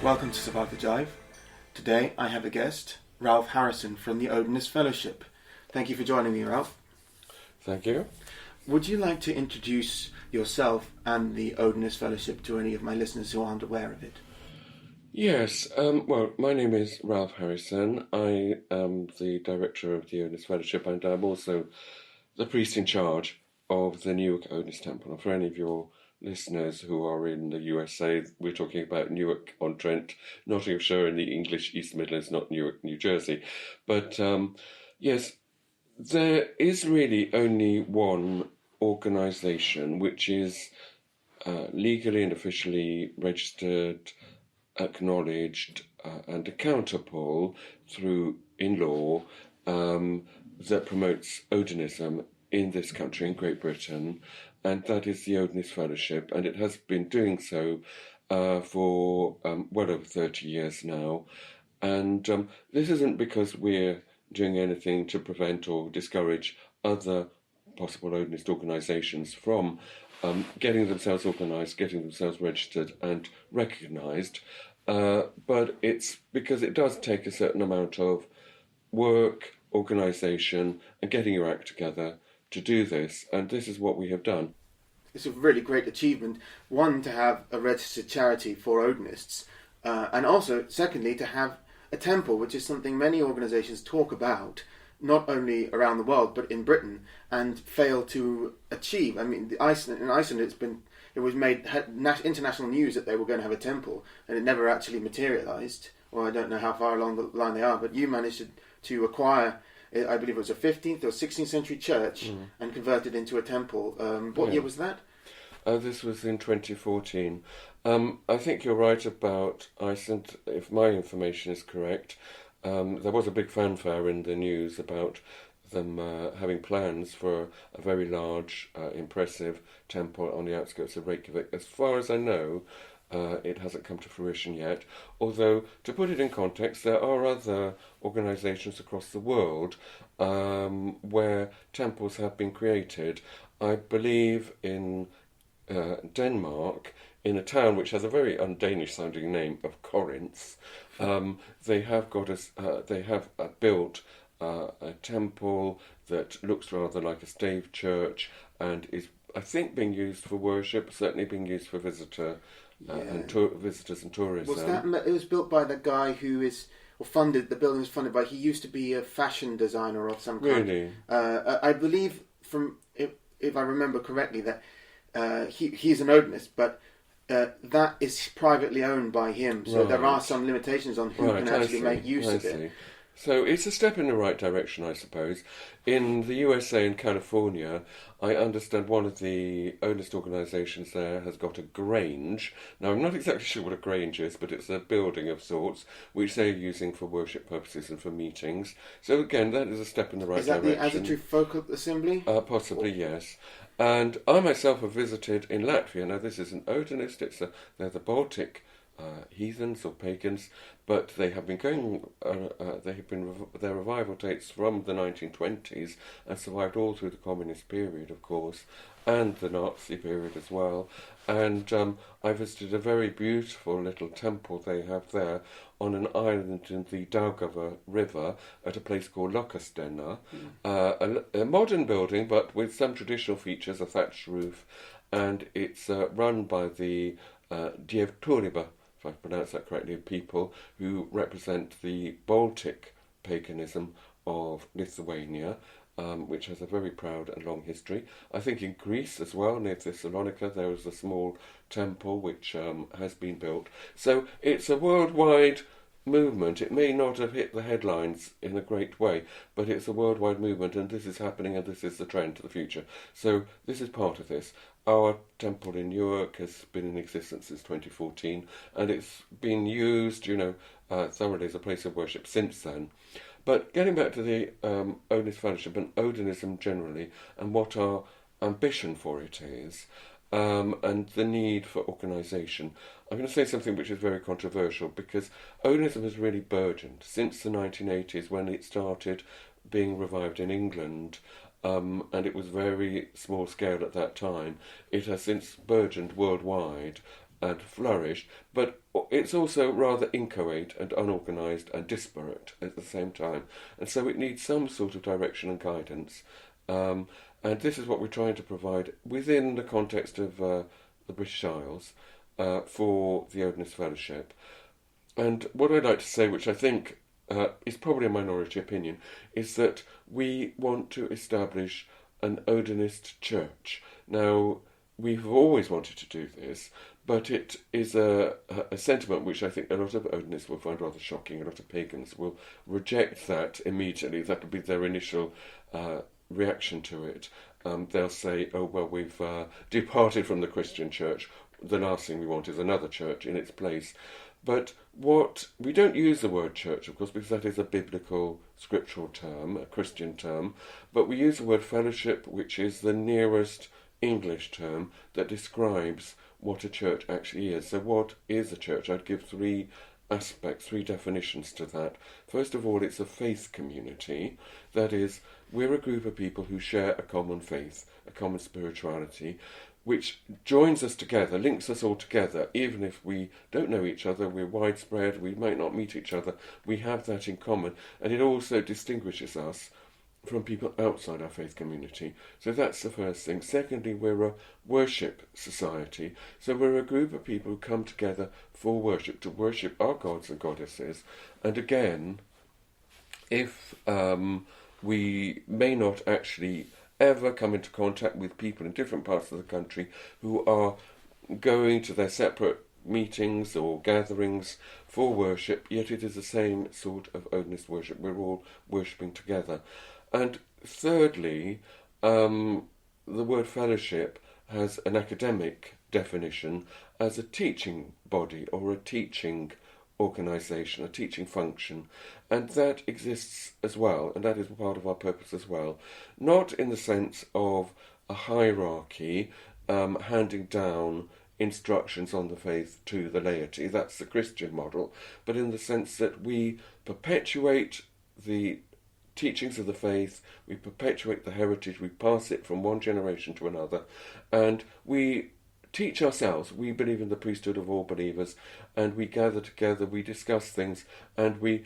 Welcome to Survive the Jive. Today I have a guest, Ralph Harrison from the Odinist Fellowship. Thank you for joining me, Ralph. Thank you. Would you like to introduce yourself and the Odinist Fellowship to any of my listeners who aren't aware of it? Yes, well, my name is Ralph Harrison. I am the director of the Odinist Fellowship, and I'm also the priest in charge of the Newark Odinist Temple. And for any of your listeners who are in the USA, we're talking about Newark-on-Trent, Nottinghamshire in the English East Midlands, not Newark, New Jersey. But yes, there is really only one organisation which is legally and officially registered, acknowledged and accountable in law that promotes Odinism in this country, in Great Britain, and that is the Odinist Fellowship, and it has been doing so for well over 30 years now. And this isn't because we're doing anything to prevent or discourage other possible Odinist organisations from getting themselves organised, getting themselves registered and recognised, but it's because it does take a certain amount of work, organisation and getting your act together to do this, and this is what we have done. It's a really great achievement, one, to have a registered charity for Odinists, and also, secondly, to have a temple, which is something many organisations talk about, not only around the world but in Britain, and fail to achieve. I mean, in Iceland, it was made international news that they were going to have a temple, and it never actually materialised. Well, I don't know how far along the line they are, but you managed to acquire, I believe it was a 15th or 16th century church, and convert it into a temple. What year was that? This was in 2014. I think you're right about Iceland, if my information is correct. There was a big fanfare in the news about them having plans for a very large, impressive temple on the outskirts of Reykjavik. As far as I know, it hasn't come to fruition yet, although, to put it in context, there are other organisations across the world where temples have been created. I believe in Denmark, in a town which has a very un-Danish sounding name of Corinth, they have built a temple that looks rather like a stave church and is, I think, being used for worship, certainly being used for visitors and tourism. It was built by the guy the building was funded by, he used to be a fashion designer of some kind. Really? I believe, if I remember correctly, that he's an Odinist, but that is privately owned by him, so there are some limitations on who can actually make use of it. So it's a step in the right direction, I suppose. In the USA and California, I understand one of the Odinist organisations there has got a grange. Now, I'm not exactly sure what a grange is, but it's a building of sorts, which they're using for worship purposes and for meetings. So again, that is a step in the right direction. Is that the Azotu Folk Assembly? Possibly, yes. And I myself have visited in Latvia. Now, this isn't Odinist, they're the Baltic heathens or pagans, but they have been going. Their revival dates from the 1920s and survived all through the communist period, of course, and the Nazi period as well. And I visited a very beautiful little temple they have there on an island in the Daugava River at a place called Lokastena, a modern building but with some traditional features, a thatched roof, and it's run by the Dievturība, if I pronounce that correctly, people who represent the Baltic paganism of Lithuania, which has a very proud and long history. I think in Greece as well, near Thessalonica, there is a small temple which has been built. So it's a worldwide movement. It may not have hit the headlines in a great way, but it's a worldwide movement, and this is happening, and this is the trend to the future. So this is part of this. Our temple in Newark has been in existence since 2014, and it's been used, thoroughly as a place of worship since then. But getting back to the Odinist Fellowship and Odinism generally, and what our ambition for it is, and the need for organisation, I'm going to say something which is very controversial, because Odinism has really burgeoned since the 1980s when it started being revived in England. And it was very small scale at that time. It has since burgeoned worldwide, and flourish, but it's also rather inchoate and unorganised and disparate at the same time. And so it needs some sort of direction and guidance. And this is what we're trying to provide within the context of the British Isles for the Odinist Fellowship. And what I'd like to say, which I think is probably a minority opinion, is that we want to establish an Odinist church. Now, we've always wanted to do this, but it is a sentiment which I think a lot of Odinists will find rather shocking. A lot of pagans will reject that immediately. That will be their initial reaction to it. They'll say, oh, well, we've departed from the Christian church. The last thing we want is another church in its place. But we don't use the word church, of course, because that is a biblical, scriptural term, a Christian term, but we use the word fellowship, which is the nearest English term that describes what a church actually is. So what is a church? I'd give three aspects, three definitions to that. First of all, it's a faith community. That is, we're a group of people who share a common faith, a common spirituality, which joins us together, links us all together, even if we don't know each other, we're widespread, we might not meet each other, we have that in common, and it also distinguishes us from people outside our faith community. So that's the first thing. Secondly, we're a worship society, so we're a group of people who come together for worship, to worship our gods and goddesses, and again, if we may not actually ever come into contact with people in different parts of the country who are going to their separate meetings or gatherings for worship, yet it is the same sort of Odinist worship. We're all worshipping together. And thirdly, the word fellowship has an academic definition as a teaching body or a teaching organisation, a teaching function, and that exists as well, and that is part of our purpose as well. Not in the sense of a hierarchy handing down instructions on the faith to the laity, that's the Christian model, but in the sense that we perpetuate the teachings of the faith, we perpetuate the heritage, we pass it from one generation to another, and we teach ourselves. We believe in the priesthood of all believers, and we gather together, we discuss things, and we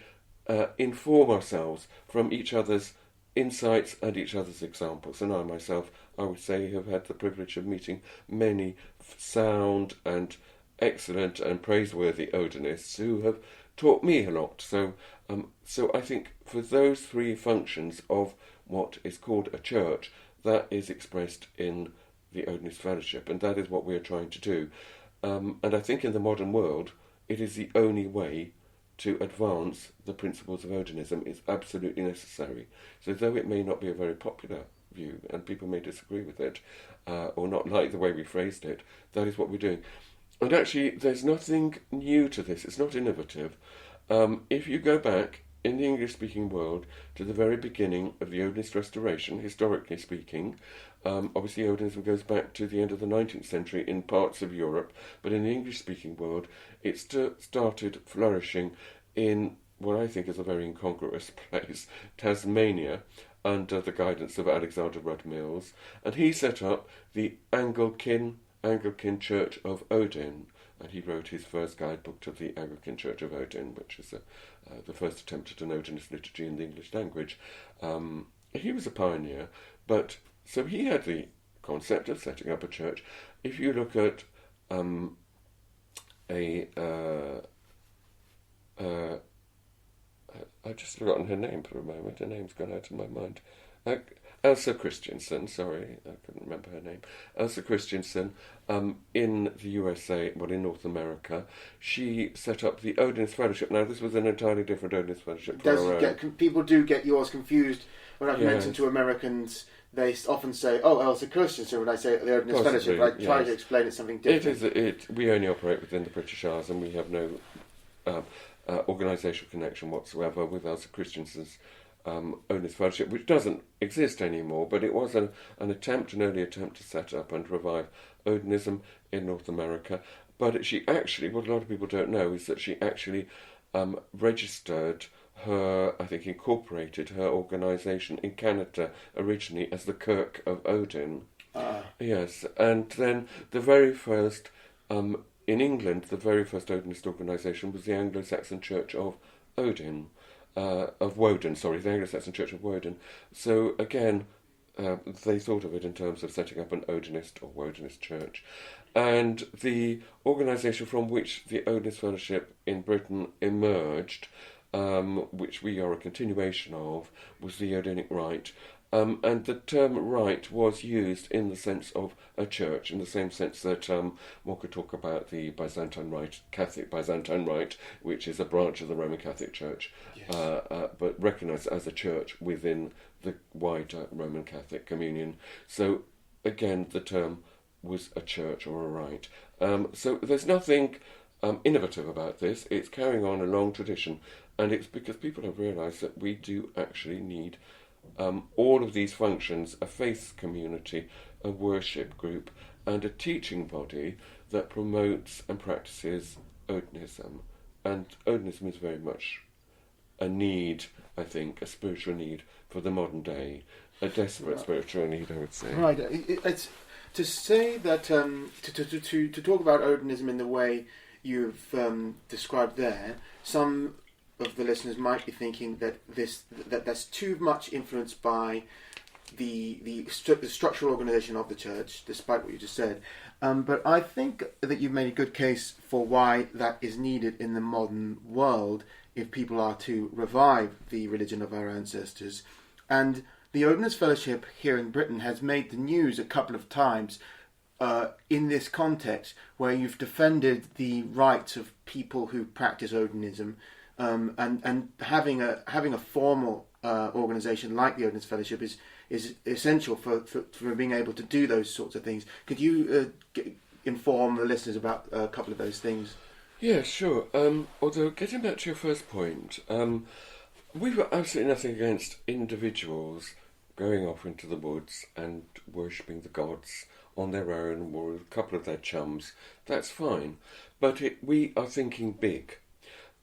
inform ourselves from each other's insights and each other's examples. And I myself, I would say, have had the privilege of meeting many sound and excellent and praiseworthy Odinists who have taught me a lot. So I think for those three functions of what is called a church, that is expressed in the Odinist Fellowship, and that is what we are trying to do. And I think in the modern world, it is the only way to advance the principles of Odinism. It's absolutely necessary. So though it may not be a very popular view, and people may disagree with it, or not like the way we phrased it, that is what we're doing. And actually, there's nothing new to this. It's not innovative. If you go back in the English-speaking world to the very beginning of the Odinist Restoration, historically speaking, obviously Odinism goes back to the end of the 19th century in parts of Europe, but in the English-speaking world it started flourishing in what I think is a very incongruous place, Tasmania, under the guidance of Alexander Rudd Mills, and he set up the Anglican Church of Odin, and he wrote his first guidebook to the Anglican Church of Odin, which is the first attempt at an Odinist liturgy in the English language. He was a pioneer, but so he had the concept of setting up a church. If you look at I've just forgotten her name for a moment. Her name's gone out of my mind. Elsa Christensen, sorry, I couldn't remember her name. Elsa Christensen, in the USA, well, in North America, she set up the Odinist Fellowship. Now, this was an entirely different Odinist Fellowship. People do get yours confused when I've mentioned to Americans. They often say, "Oh, Elsa Christensen," when I say the Odinist Fellowship. I try to explain it's something different. We only operate within the British Isles, and we have no organisational connection whatsoever with Elsa Christensen's Odinist Fellowship, which doesn't exist anymore, but it was an early attempt to set up and revive Odinism in North America. But she actually, what a lot of people don't know, is that she actually registered incorporated her organisation in Canada originally as the Kirk of Odin. Yes, and then the very first in England, the very first Odinist organisation was the Anglo-Saxon Church of Woden, the Anglo-Saxon Church of Woden. So again, they thought of it in terms of setting up an Odinist or Wodenist church. And the organisation from which the Odinist Fellowship in Britain emerged, which we are a continuation of, was the Odinic Rite. And the term rite was used in the sense of a church, in the same sense that one could talk about the Byzantine Rite, Catholic Byzantine Rite, which is a branch of the Roman Catholic Church, yes. But recognised as a church within the wider Roman Catholic communion. So, again, the term was a church or a rite. So there's nothing innovative about this. It's carrying on a long tradition, and it's because people have realised that we do actually need all of these functions: a faith community, a worship group, and a teaching body that promotes and practices Odinism. And Odinism is very much a need, I think, a spiritual need for the modern day, a desperate spiritual need, I would say. Right. It's to say that to talk about Odinism in the way you've described there. Some of the listeners might be thinking that that's too much influenced by the structural organisation of the church, despite what you just said. But I think that you've made a good case for why that is needed in the modern world if people are to revive the religion of our ancestors. And the Odinist Fellowship here in Britain has made the news a couple of times in this context, where you've defended the rights of people who practice Odinism. And having a formal organisation like the Odinist Fellowship is essential for being able to do those sorts of things. Could you inform the listeners about a couple of those things? Yeah, sure. Although, getting back to your first point, we've got absolutely nothing against individuals going off into the woods and worshipping the gods on their own or with a couple of their chums. That's fine. But we are thinking big.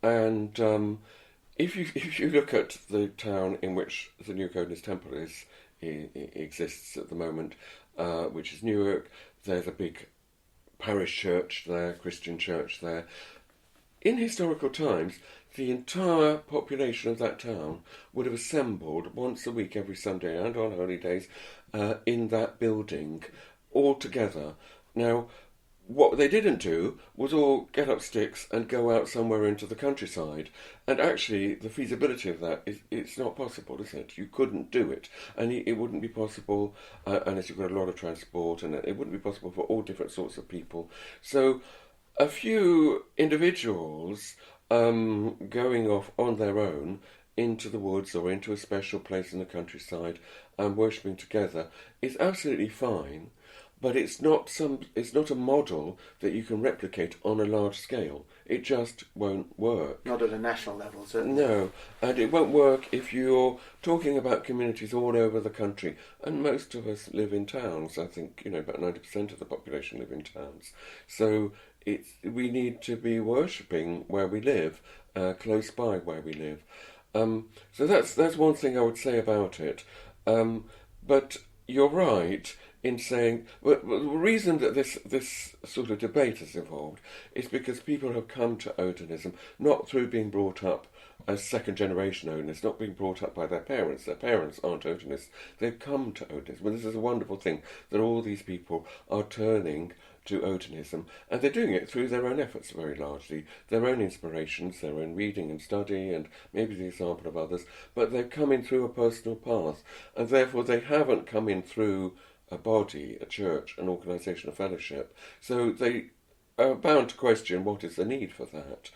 And if you look at the town in which the New Odinist Temple exists at the moment, which is Newark, there's a big parish church there, Christian church there. In historical times, the entire population of that town would have assembled once a week, every Sunday and on holy days, in that building, all together. Now, what they didn't do was all get up sticks and go out somewhere into the countryside. And actually, the feasibility of that it's not possible, is it? You couldn't do it. And it wouldn't be possible unless you've got a lot of transport, and it wouldn't be possible for all different sorts of people. So a few individuals going off on their own into the woods or into a special place in the countryside and worshipping together is absolutely fine. But it's not a model that you can replicate on a large scale. It just won't work. Not at a national level, certainly. No, and it won't work if you're talking about communities all over the country. And most of us live in towns. I think, about 90% of the population live in towns. So we need to be worshipping where we live, close by where we live. So that's one thing I would say about it. But you're right in saying, well, the reason that this sort of debate has evolved is because people have come to Odinism not through being brought up as second-generation Odinists, not being brought up by their parents. Their parents aren't Odinists. They've come to Odinism. Well, this is a wonderful thing that all these people are turning to Odinism, and they're doing it through their own efforts very largely, their own inspirations, their own reading and study, and maybe the example of others, but they've come in through a personal path, and therefore they haven't come in through a body, a church, an organisation, a fellowship. So they are bound to question what is the need for that.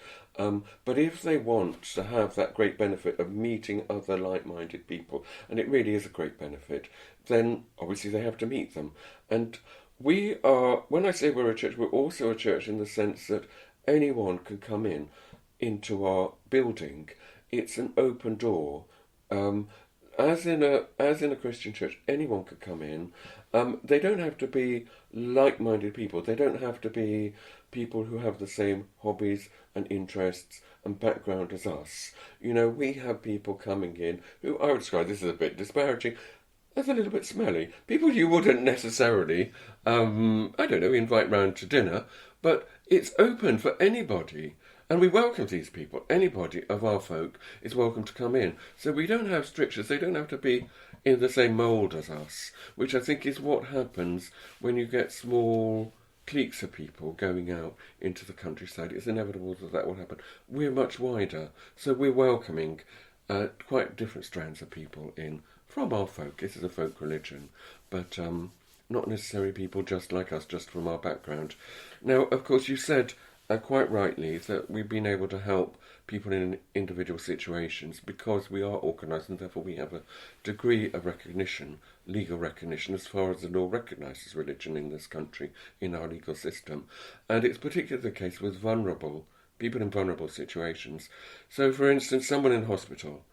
But if they want to have that great benefit of meeting other like-minded people, and it really is a great benefit, then obviously they have to meet them. And we are, when I say we're a church, we're also a church in the sense that anyone can come into our building. It's an open door. As in a Christian church, anyone could come in. They don't have to be like-minded people. They don't have to be people who have the same hobbies and interests and background as us. We have people coming in who I would describe, this is a bit disparaging, as a little bit smelly. People you wouldn't necessarily, invite round to dinner, but it's open for anybody. And we welcome these people. Anybody of our folk is welcome to come in. So we don't have strictures. They don't have to be in the same mould as us, which I think is what happens when you get small cliques of people going out into the countryside. It's inevitable that that will happen. We're much wider, so we're welcoming quite different strands of people in from our folk. This is a folk religion, but not necessarily people just like us, just from our background. Now, of course, you said quite rightly that we've been able to help people in individual situations because we are organised, and therefore we have a degree of recognition, legal recognition, as far as the law recognises religion in this country, in our legal system. And it's particularly the case with people in vulnerable situations. So, for instance, someone in hospital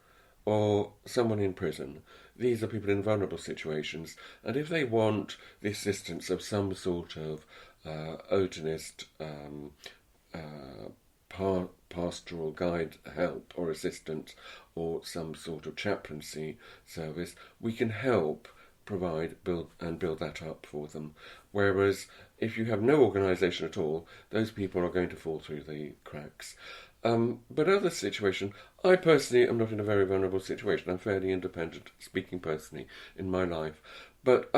or someone in prison, these are people in vulnerable situations, and if they want the assistance of some sort of Odinist pastoral guide help or assistance or some sort of chaplaincy service, we can help build that up for them. Whereas if you have no organisation at all, those people are going to fall through the cracks. But other situations, I personally am not in a very vulnerable situation. I'm fairly independent, speaking personally, in my life. But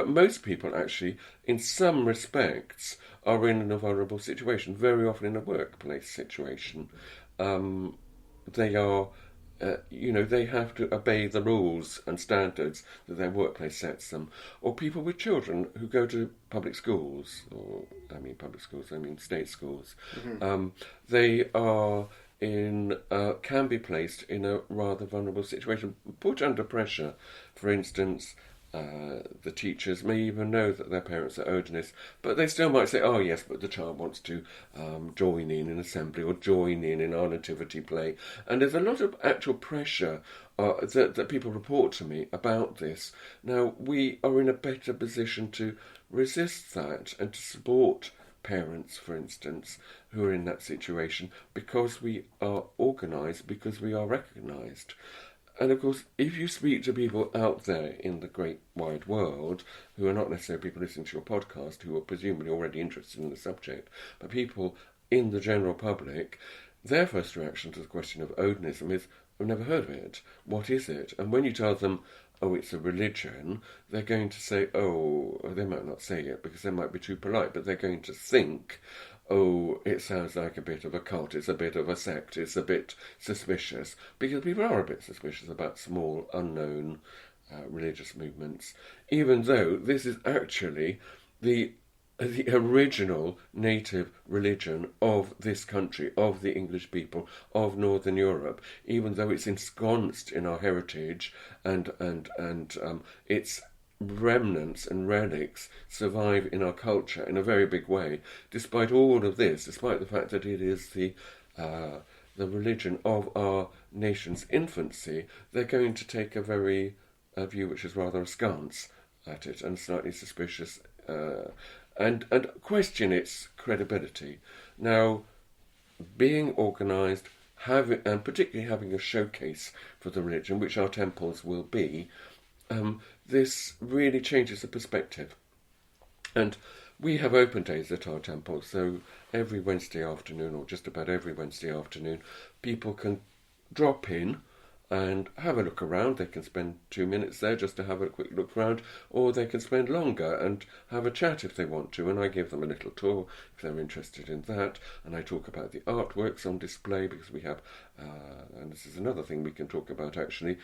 most people actually, in some respects, are in a vulnerable situation. Very often in a workplace situation, they are. They have to obey the rules and standards that their workplace sets them. Or people with children who go to public schools, state schools. Mm-hmm. They are can be placed in a rather vulnerable situation, put under pressure. For instance, the teachers may even know that their parents are Odinists, but they still might say, oh yes, but the child wants to join in assembly or join in our nativity play. And there's a lot of actual pressure that people report to me about this. Now, we are in a better position to resist that and to support parents, for instance, who are in that situation because we are organised, because we are recognised. And of course, if you speak to people out there in the great wide world, who are not necessarily people listening to your podcast, who are presumably already interested in the subject, but people in the general public, their first reaction to the question of Odinism is, I've never heard of it. What is it? And when you tell them, oh, it's a religion, they're going to say, oh, they might not say it because they might be too polite, but they're going to think, oh, it sounds like a bit of a cult, it's a bit of a sect, it's a bit suspicious, because people are a bit suspicious about small, unknown religious movements, even though this is actually the original native religion of this country, of the English people, of Northern Europe, even though it's ensconced in our heritage and its remnants and relics survive in our culture in a very big way. Despite all of this, despite the fact that it is the religion of our nation's infancy, they're going to take a view which is rather askance at it and slightly suspicious and question its credibility. Now, being organised, and particularly having a showcase for the religion, which our temples will be, this really changes the perspective. And we have open days at our temple, so every Wednesday afternoon, or just about every Wednesday afternoon, people can drop in and have a look around. They can spend 2 minutes there just to have a quick look around, or they can spend longer and have a chat if they want to, and I give them a little tour if they're interested in that, and I talk about the artworks on display, because we have, and this is another thing we can talk about actually,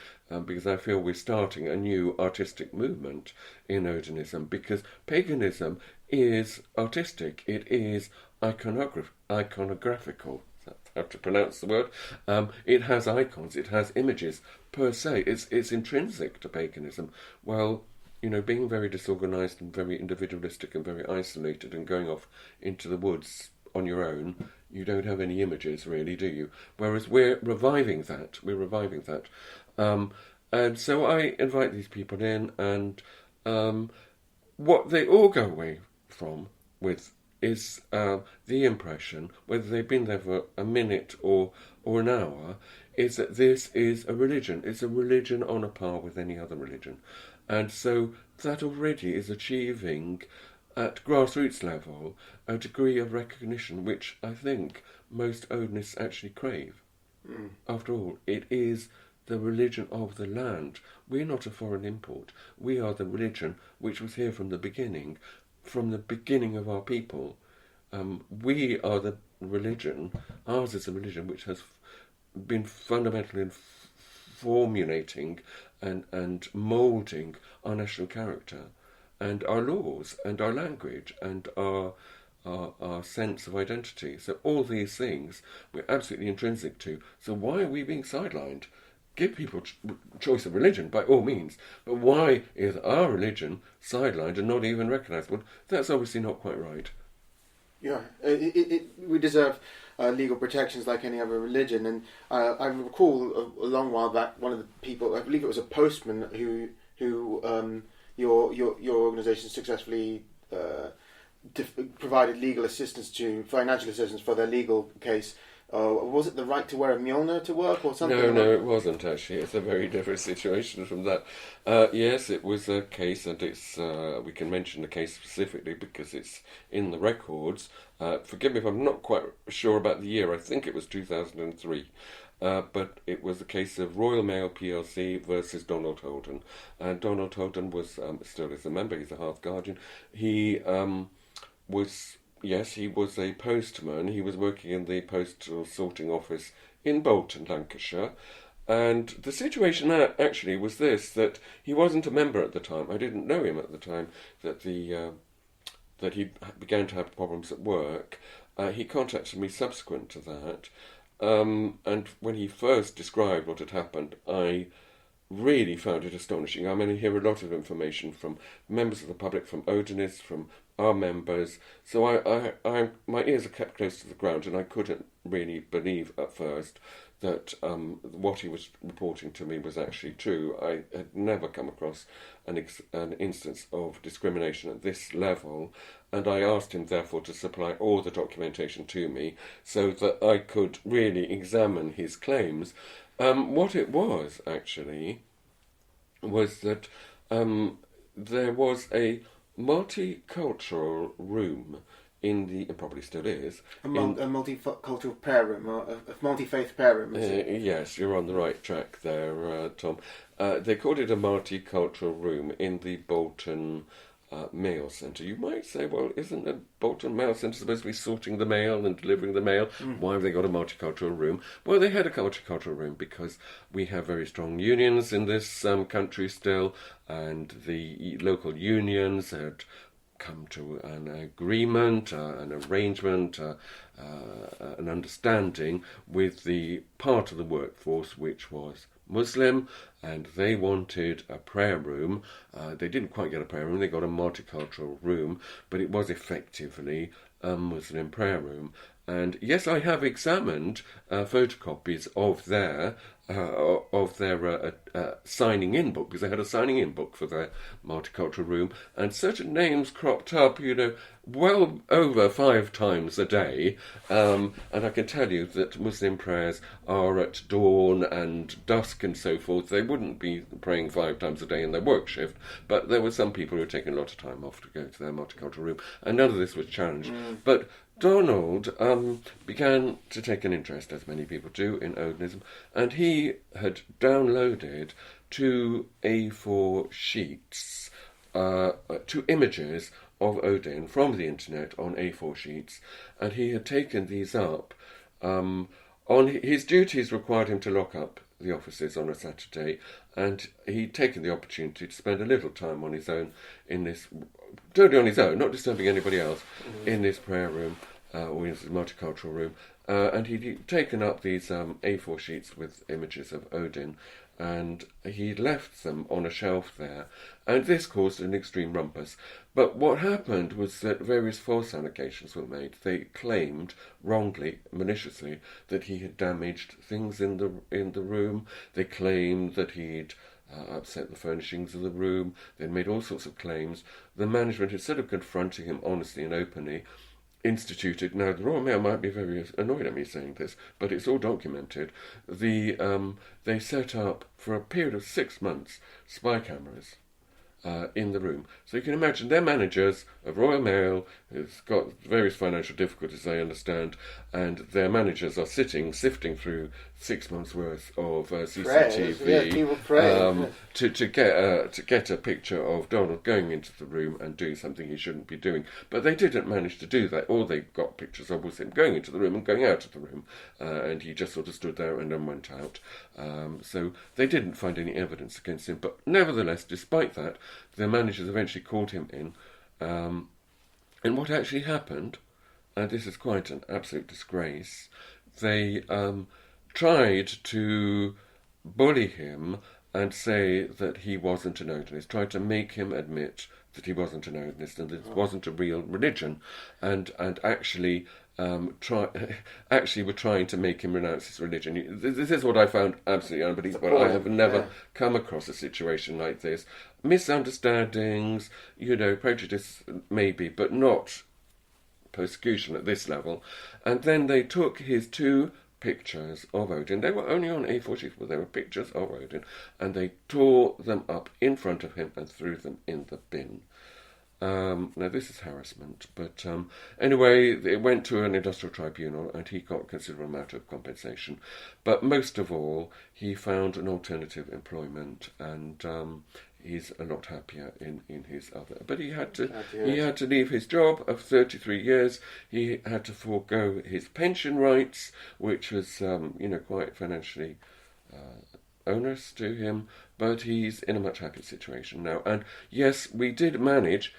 because I feel we're starting a new artistic movement in Odinism, because paganism is artistic, it is iconographical. How to pronounce the word. It has icons, it has images per se. It's intrinsic to paganism. Well, being very disorganised and very individualistic and very isolated and going off into the woods on your own, you don't have any images really, do you? Whereas we're reviving that. And so I invite these people in, and what they all go away with is the impression, whether they've been there for a minute or an hour, is that this is a religion. It's a religion on a par with any other religion. And so that already is achieving at grassroots level, a degree of recognition which I think most Odinists actually crave. After all, it is the religion of the land. We're not a foreign import. We are the religion which was here from the beginning of our people. We are the religion, ours is a religion which has been fundamental in formulating and moulding our national character and our laws and our language and our sense of identity. So all these things we're absolutely intrinsic to. So why are we being sidelined? Give people choice of religion, by all means, but why is our religion sidelined and not even recognised? Well, that's obviously not quite right. Yeah, we deserve legal protections like any other religion. And I recall a long while back, one of the people, I believe it was a postman who your organisation successfully provided legal assistance to, financial assistance for their legal case. Was it the right to wear a Mjolnir to work or something? No, it wasn't actually. It's a very different situation from that. Yes, it was a case, and it's we can mention the case specifically because it's in the records. Forgive me if I'm not quite sure about the year. I think it was 2003. But it was the case of Royal Mail plc versus Donald Holden. Donald Holden was still is a member. He's a Hearth Guardian. He was. Yes, he was a postman. He was working in the postal sorting office in Bolton, Lancashire. And the situation actually was this, that he wasn't a member at the time. I didn't know him at the time, that that he began to have problems at work. He contacted me subsequent to that. And when he first described what had happened, I really found it astonishing. I mean, I hear a lot of information from members of the public, from Odinists, from our members. So I my ears are kept close to the ground, and I couldn't really believe at first that what he was reporting to me was actually true. I had never come across an instance of discrimination at this level, and I asked him therefore to supply all the documentation to me so that I could really examine his claims. What it was actually was that there was a multicultural room in the, and probably still is, a multicultural prayer room, or a multi-faith prayer room. Yes, you're on the right track there, Tom. They called it a multicultural room in the Bolton Mail Centre. You might say, well, isn't the Bolton Mail Centre supposed to be sorting the mail and delivering the mail? Why have they got a multicultural room? Well, they had a multicultural room because we have very strong unions in this country still, and the local unions had come to an agreement, an arrangement, an understanding with the part of the workforce which was Muslim, and they wanted a prayer room. They didn't quite get a prayer room, they got a multicultural room, but it was effectively a Muslim prayer room. And yes, I have examined photocopies of their signing in book, because they had a signing in book for their multicultural room, and certain names cropped up, well over 5 times a day. And I can tell you that Muslim prayers are at dawn and dusk and so forth. They wouldn't be praying 5 times a day in their work shift, but there were some people who were taking a lot of time off to go to their multicultural room, and none of this was challenged. But Donald began to take an interest, as many people do, in Odinism, and he had downloaded 2 A4 sheets, 2 images of Odin from the internet on A4 sheets, and he had taken these up. On his duties required him to lock up the offices on a Saturday, and he'd taken the opportunity to spend a little time on his own in this, totally on his own, not disturbing anybody else, in this prayer room, or in this multicultural room, and he'd taken up these A4 sheets with images of Odin, and he left them on a shelf there, and this caused an extreme rumpus. But what happened was that various false allegations were made. They claimed, wrongly, maliciously, that he had damaged things in the room. They claimed that he'd upset the furnishings of the room. They made all sorts of claims. The management, instead of confronting him honestly and openly, instituted, now the Royal Mail might be very annoyed at me saying this, but it's all documented, they set up, for a period of 6 months, spy cameras in the room. So you can imagine they're managers of Royal Mail, who's got various financial difficulties, I understand, and their managers are sifting through 6 months' worth of CCTV to get a picture of Donald going into the room and doing something he shouldn't be doing. But they didn't manage to do that. All they got pictures of was him going into the room and going out of the room, and he just sort of stood there and then went out. So they didn't find any evidence against him. But nevertheless, despite that, the managers eventually called him in. And what actually happened, and this is quite an absolute disgrace, they tried to bully him and say that he wasn't an Odinist, tried to make him admit that he wasn't an Odinist and that it wasn't a real religion, and actually were trying to make him renounce his religion. This is what I found absolutely unbelievable. I have never come across a situation like this. Misunderstandings, prejudice maybe, but not persecution at this level. And then they took his 2 pictures of Odin. They were only on A4 sheets, but they were pictures of Odin, and they tore them up in front of him and threw them in the bin. Now this is harassment, but anyway, it went to an industrial tribunal and he got a considerable amount of compensation. But most of all, he found an alternative employment, and he's a lot happier in his other. But he had to leave his job of 33 years. He had to forego his pension rights, which was quite financially onerous to him. But he's in a much happier situation now. And yes, we did manage,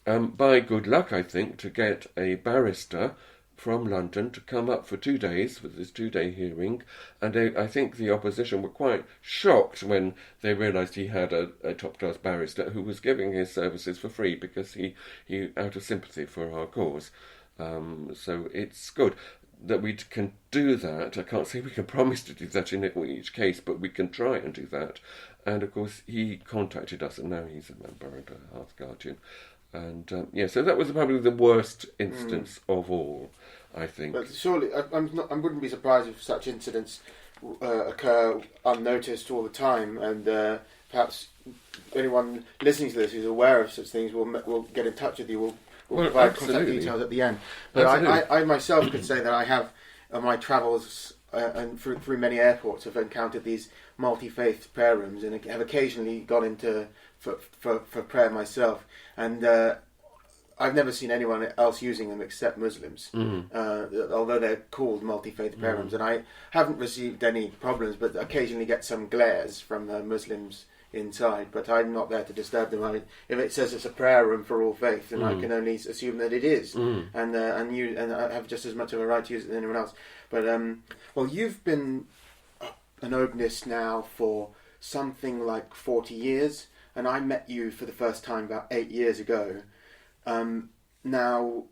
by good luck, I think, to get a barrister from London to come up for 2 days for this 2-day hearing, and I think the opposition were quite shocked when they realised he had a top-class barrister who was giving his services for free because he out of sympathy for our cause. So it's good that we can do that. I can't say we can promise to do that in each case, but we can try and do that. And of course, he contacted us, and now he's a member and a Hearth Guardian. And so that was probably the worst instance of all, I think. But surely, I wouldn't be surprised if such incidents occur unnoticed all the time, and perhaps anyone listening to this who's aware of such things will get in touch with you. We'll provide contact details at the end. But I myself could say that I have, on my travels and through many airports, have encountered these multi-faith prayer rooms, and have occasionally gone into for prayer myself. And I've never seen anyone else using them except Muslims, although they're called multi-faith prayer rooms. And I haven't received any problems, but occasionally get some glares from Muslims inside. But I'm not there to disturb them. If it says it's a prayer room for all faith, then I can only assume that it is, and I have just as much of a right to use it as anyone else. But you've been an Odinist now for something like 40 years, and I met you for the first time about 8 years ago. Now,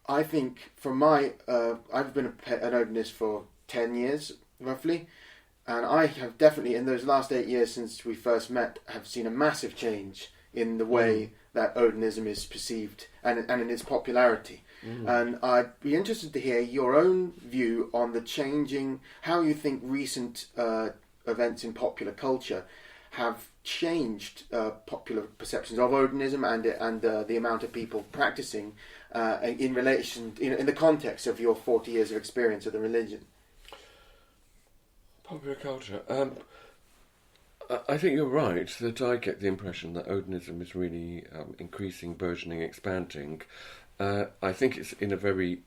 I think I've been an Odinist for 10 years, roughly, and I have definitely, in those last 8 years since we first met, have seen a massive change in the way that Odinism is perceived and in its popularity. And I'd be interested to hear your own view on the changing, how you think recent events in popular culture have changed popular perceptions of Odinism and the amount of people practicing in relation, in the context of your 40 years of experience of the religion. Popular culture. I think you're right that I get the impression that Odinism is really increasing, burgeoning, expanding. I think it's in a very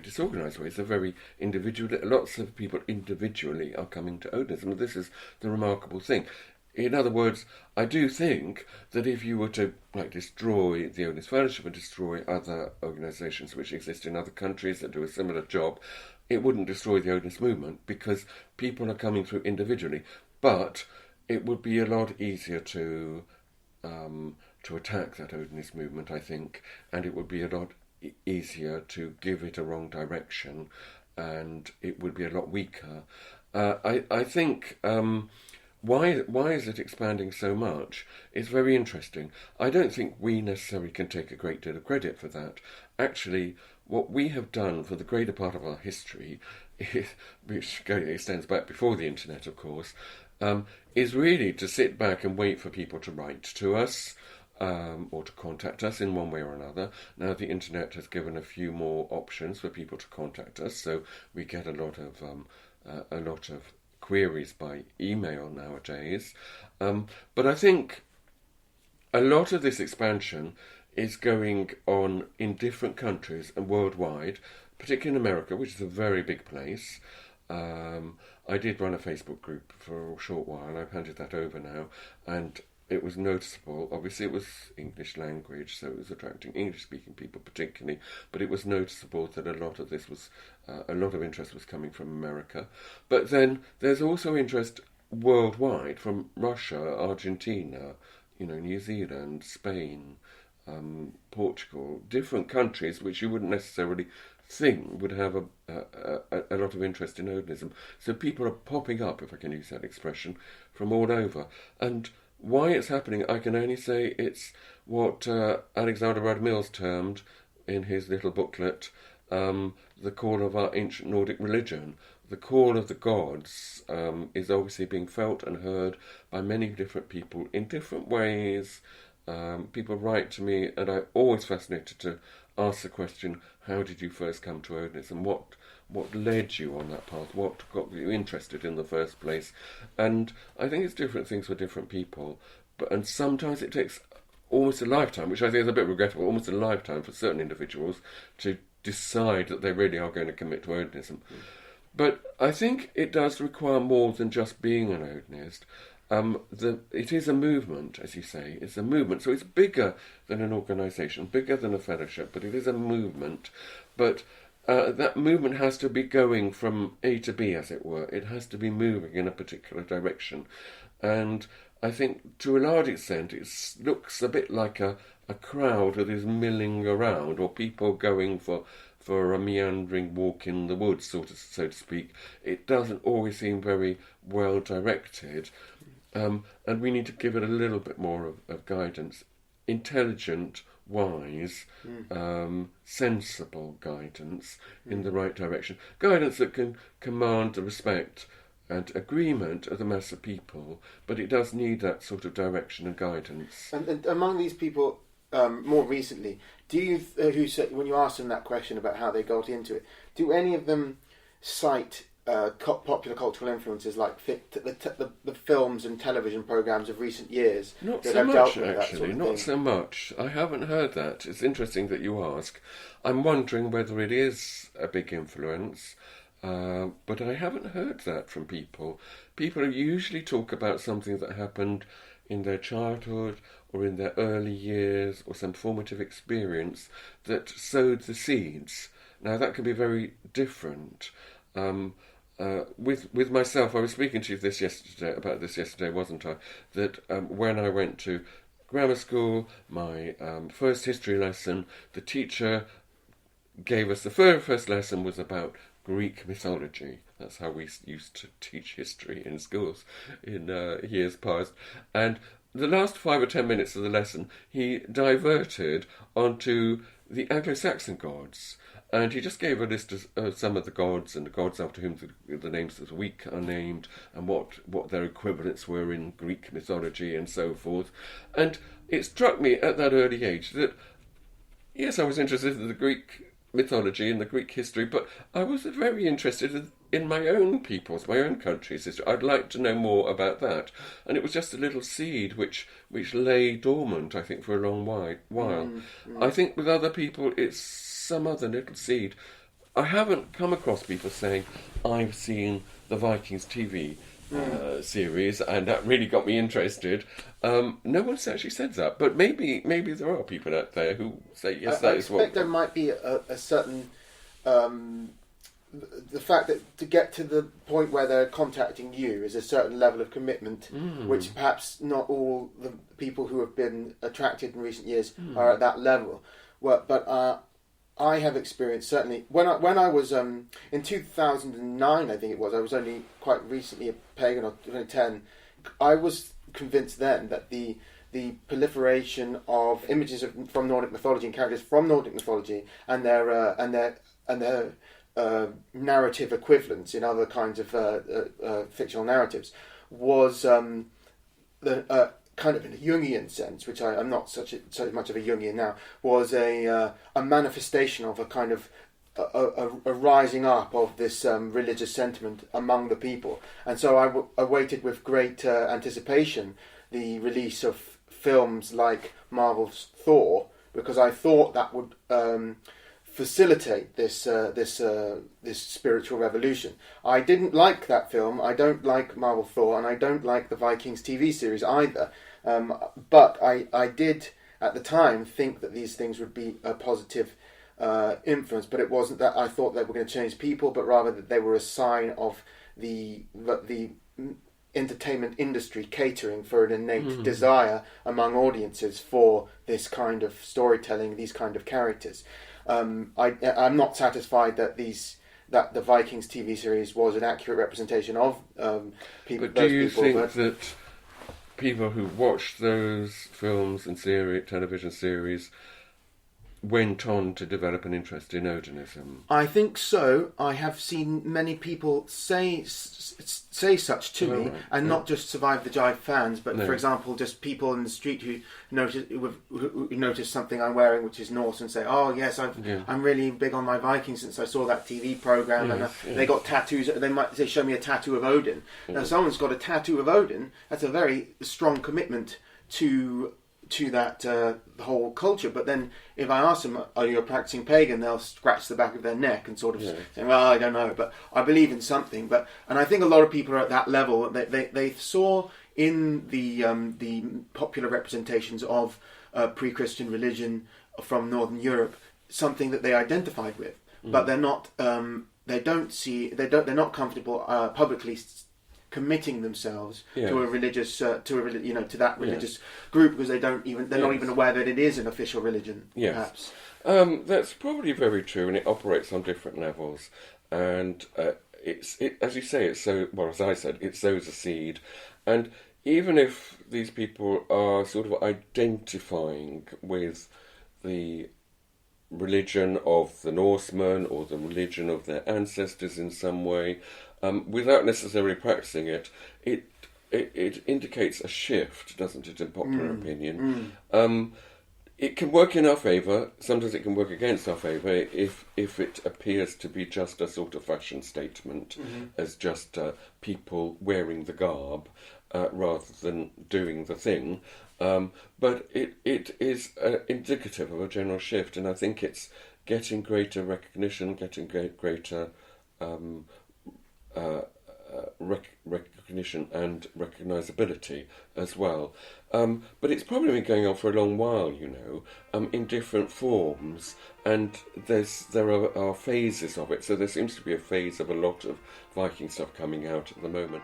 disorganised way. It's a very individual. Lots of people individually are coming to Odinism. This is the remarkable thing. In other words, I do think that if you were to destroy the Odinist Fellowship and destroy other organisations which exist in other countries that do a similar job, it wouldn't destroy the Odinist movement because people are coming through individually. But it would be a lot easier to attack that Odinist movement, I think, and it would be a lot easier to give it a wrong direction, and it would be a lot weaker. I think why is it expanding so much? It's very interesting. I don't think we necessarily can take a great deal of credit for that. Actually, what we have done for the greater part of our history, which extends back before the internet, of course, is really to sit back and wait for people to write to us. Or to contact us in one way or another. Now the internet has given a few more options for people to contact us, so we get a lot of queries by email nowadays. But I think a lot of this expansion is going on in different countries and worldwide, particularly in America, which is a very big place. I did run a Facebook group for a short while, and I've handed that over now, and it was noticeable. Obviously, it was English language, so it was attracting English-speaking people particularly. But it was noticeable that a lot of interest was coming from America. But then there's also interest worldwide from Russia, Argentina, New Zealand, Spain, Portugal, different countries which you wouldn't necessarily think would have a lot of interest in Odinism. So people are popping up, if I can use that expression, from all over. And why it's happening, I can only say it's what Alexander Rudd-Mills termed in his little booklet the call of our ancient Nordic religion. The call of the gods is obviously being felt and heard by many different people in different ways. People write to me, and I'm always fascinated to ask the question, how did you first come to Odinism? What led you on that path? What got you interested in the first place? And I think it's different things for different people. And sometimes it takes almost a lifetime, which I think is a bit regrettable, almost a lifetime for certain individuals to decide that they really are going to commit to Odinism. But I think it does require more than just being an Odinist. It is a movement, as you say. It's a movement, so it's bigger than an organisation, bigger than a fellowship, but it is a movement. But that movement has to be going from A to B, as it were. It has to be moving in a particular direction. And I think, to a large extent, it looks a bit like a crowd that is milling around, or people going for a meandering walk in the woods, so to speak. It doesn't always seem very well directed. And we need to give it a little bit more of guidance. Intelligent, wise, sensible guidance in the right direction. Guidance that can command the respect and agreement of the mass of people, but it does need that sort of direction and guidance. And among these people, more recently, do you when you ask them that question about how they got into it, do any of them cite popular cultural influences like the films and television programs of recent years? Not so much, actually. Not so much. I haven't heard that. It's interesting that you ask. I'm wondering whether it is a big influence, but I haven't heard that from people. People usually talk about something that happened in their childhood or in their early years or some formative experience that sowed the seeds. Now, that can be very different. With myself, I was speaking to you about this yesterday, wasn't I? That when I went to grammar school, my first history lesson, the teacher gave us the very first lesson was about Greek mythology. That's how we used to teach history in schools in years past. And the last 5 or 10 minutes of the lesson, he diverted onto the Anglo-Saxon gods. And he just gave a list of some of the gods and the gods after whom the names of the week are named and what their equivalents were in Greek mythology and so forth. And it struck me at that early age that, yes, I was interested in the Greek mythology and the Greek history, but I was very interested in my own people's, my own country's history. I'd like to know more about that. And it was just a little seed which lay dormant, I think, for a long while. I think with other people it's some other little seed. I haven't come across people saying, I've seen the Vikings TV series and that really got me interested. No one's actually said that, but maybe there are people out there who say, yes, that is what... I expect there might be a certain... the fact that to get to the point where they're contacting you is a certain level of commitment, which perhaps not all the people who have been attracted in recent years are at that level. But I have experienced, certainly, when I was, in 2009, I think it was, I was only quite recently a pagan, or 2010, I was convinced then that the proliferation of images from Nordic mythology and characters from Nordic mythology and their narrative equivalents in other kinds of fictional narratives was the kind of in a Jungian sense, which I'm not so much of a Jungian now, was a manifestation of a kind of a rising up of this religious sentiment among the people. And so I awaited with great anticipation the release of films like Marvel's Thor, because I thought that would facilitate this spiritual revolution. I didn't like that film. I don't like Marvel Thor, and I don't like the Vikings TV series either. But I did at the time think that these things would be a positive influence. But it wasn't that I thought they were going to change people, but rather that they were a sign of the entertainment industry catering for an innate desire among audiences for this kind of storytelling, these kind of characters. I'm not satisfied that the Vikings TV series was an accurate representation of people. But do you think that people who watched those films and television series went on to develop an interest in Odinism? I think so. I have seen many people say such to me, and not just Survive the Jive fans, but for example, just people in the street who notice something I'm wearing which is Norse and say, "Oh yes, I'm really big on my Vikings since I saw that TV program." And they got tattoos. They show me a tattoo of Odin. Now, someone's got a tattoo of Odin. That's a very strong commitment to that the whole culture. But then if I ask them, "Are you a practicing pagan?" they'll scratch the back of their neck and sort of say, "Well, I don't know, but I believe in something." And I think a lot of people are at that level. They saw in the popular representations of pre-Christian religion from Northern Europe something that they identified with, but they're not. They're not comfortable publicly committing themselves to a religious to that religious group, because they're not even aware that it is an official religion. Perhaps that's probably very true, and it operates on different levels. And as you say, it's so well, as I said, it sows a seed. And even if these people are sort of identifying with the religion of the Norsemen or the religion of their ancestors in some way, without necessarily practicing it, it indicates a shift, doesn't it, in popular opinion? It can work in our favour. Sometimes it can work against our favour if it appears to be just a sort of fashion statement, as just people wearing the garb rather than doing the thing. But it is indicative of a general shift, and I think it's getting greater recognition, getting greater recognition and recognisability as well. But it's probably been going on for a long while, in different forms, and there are phases of it. So there seems to be a phase of a lot of Viking stuff coming out at the moment.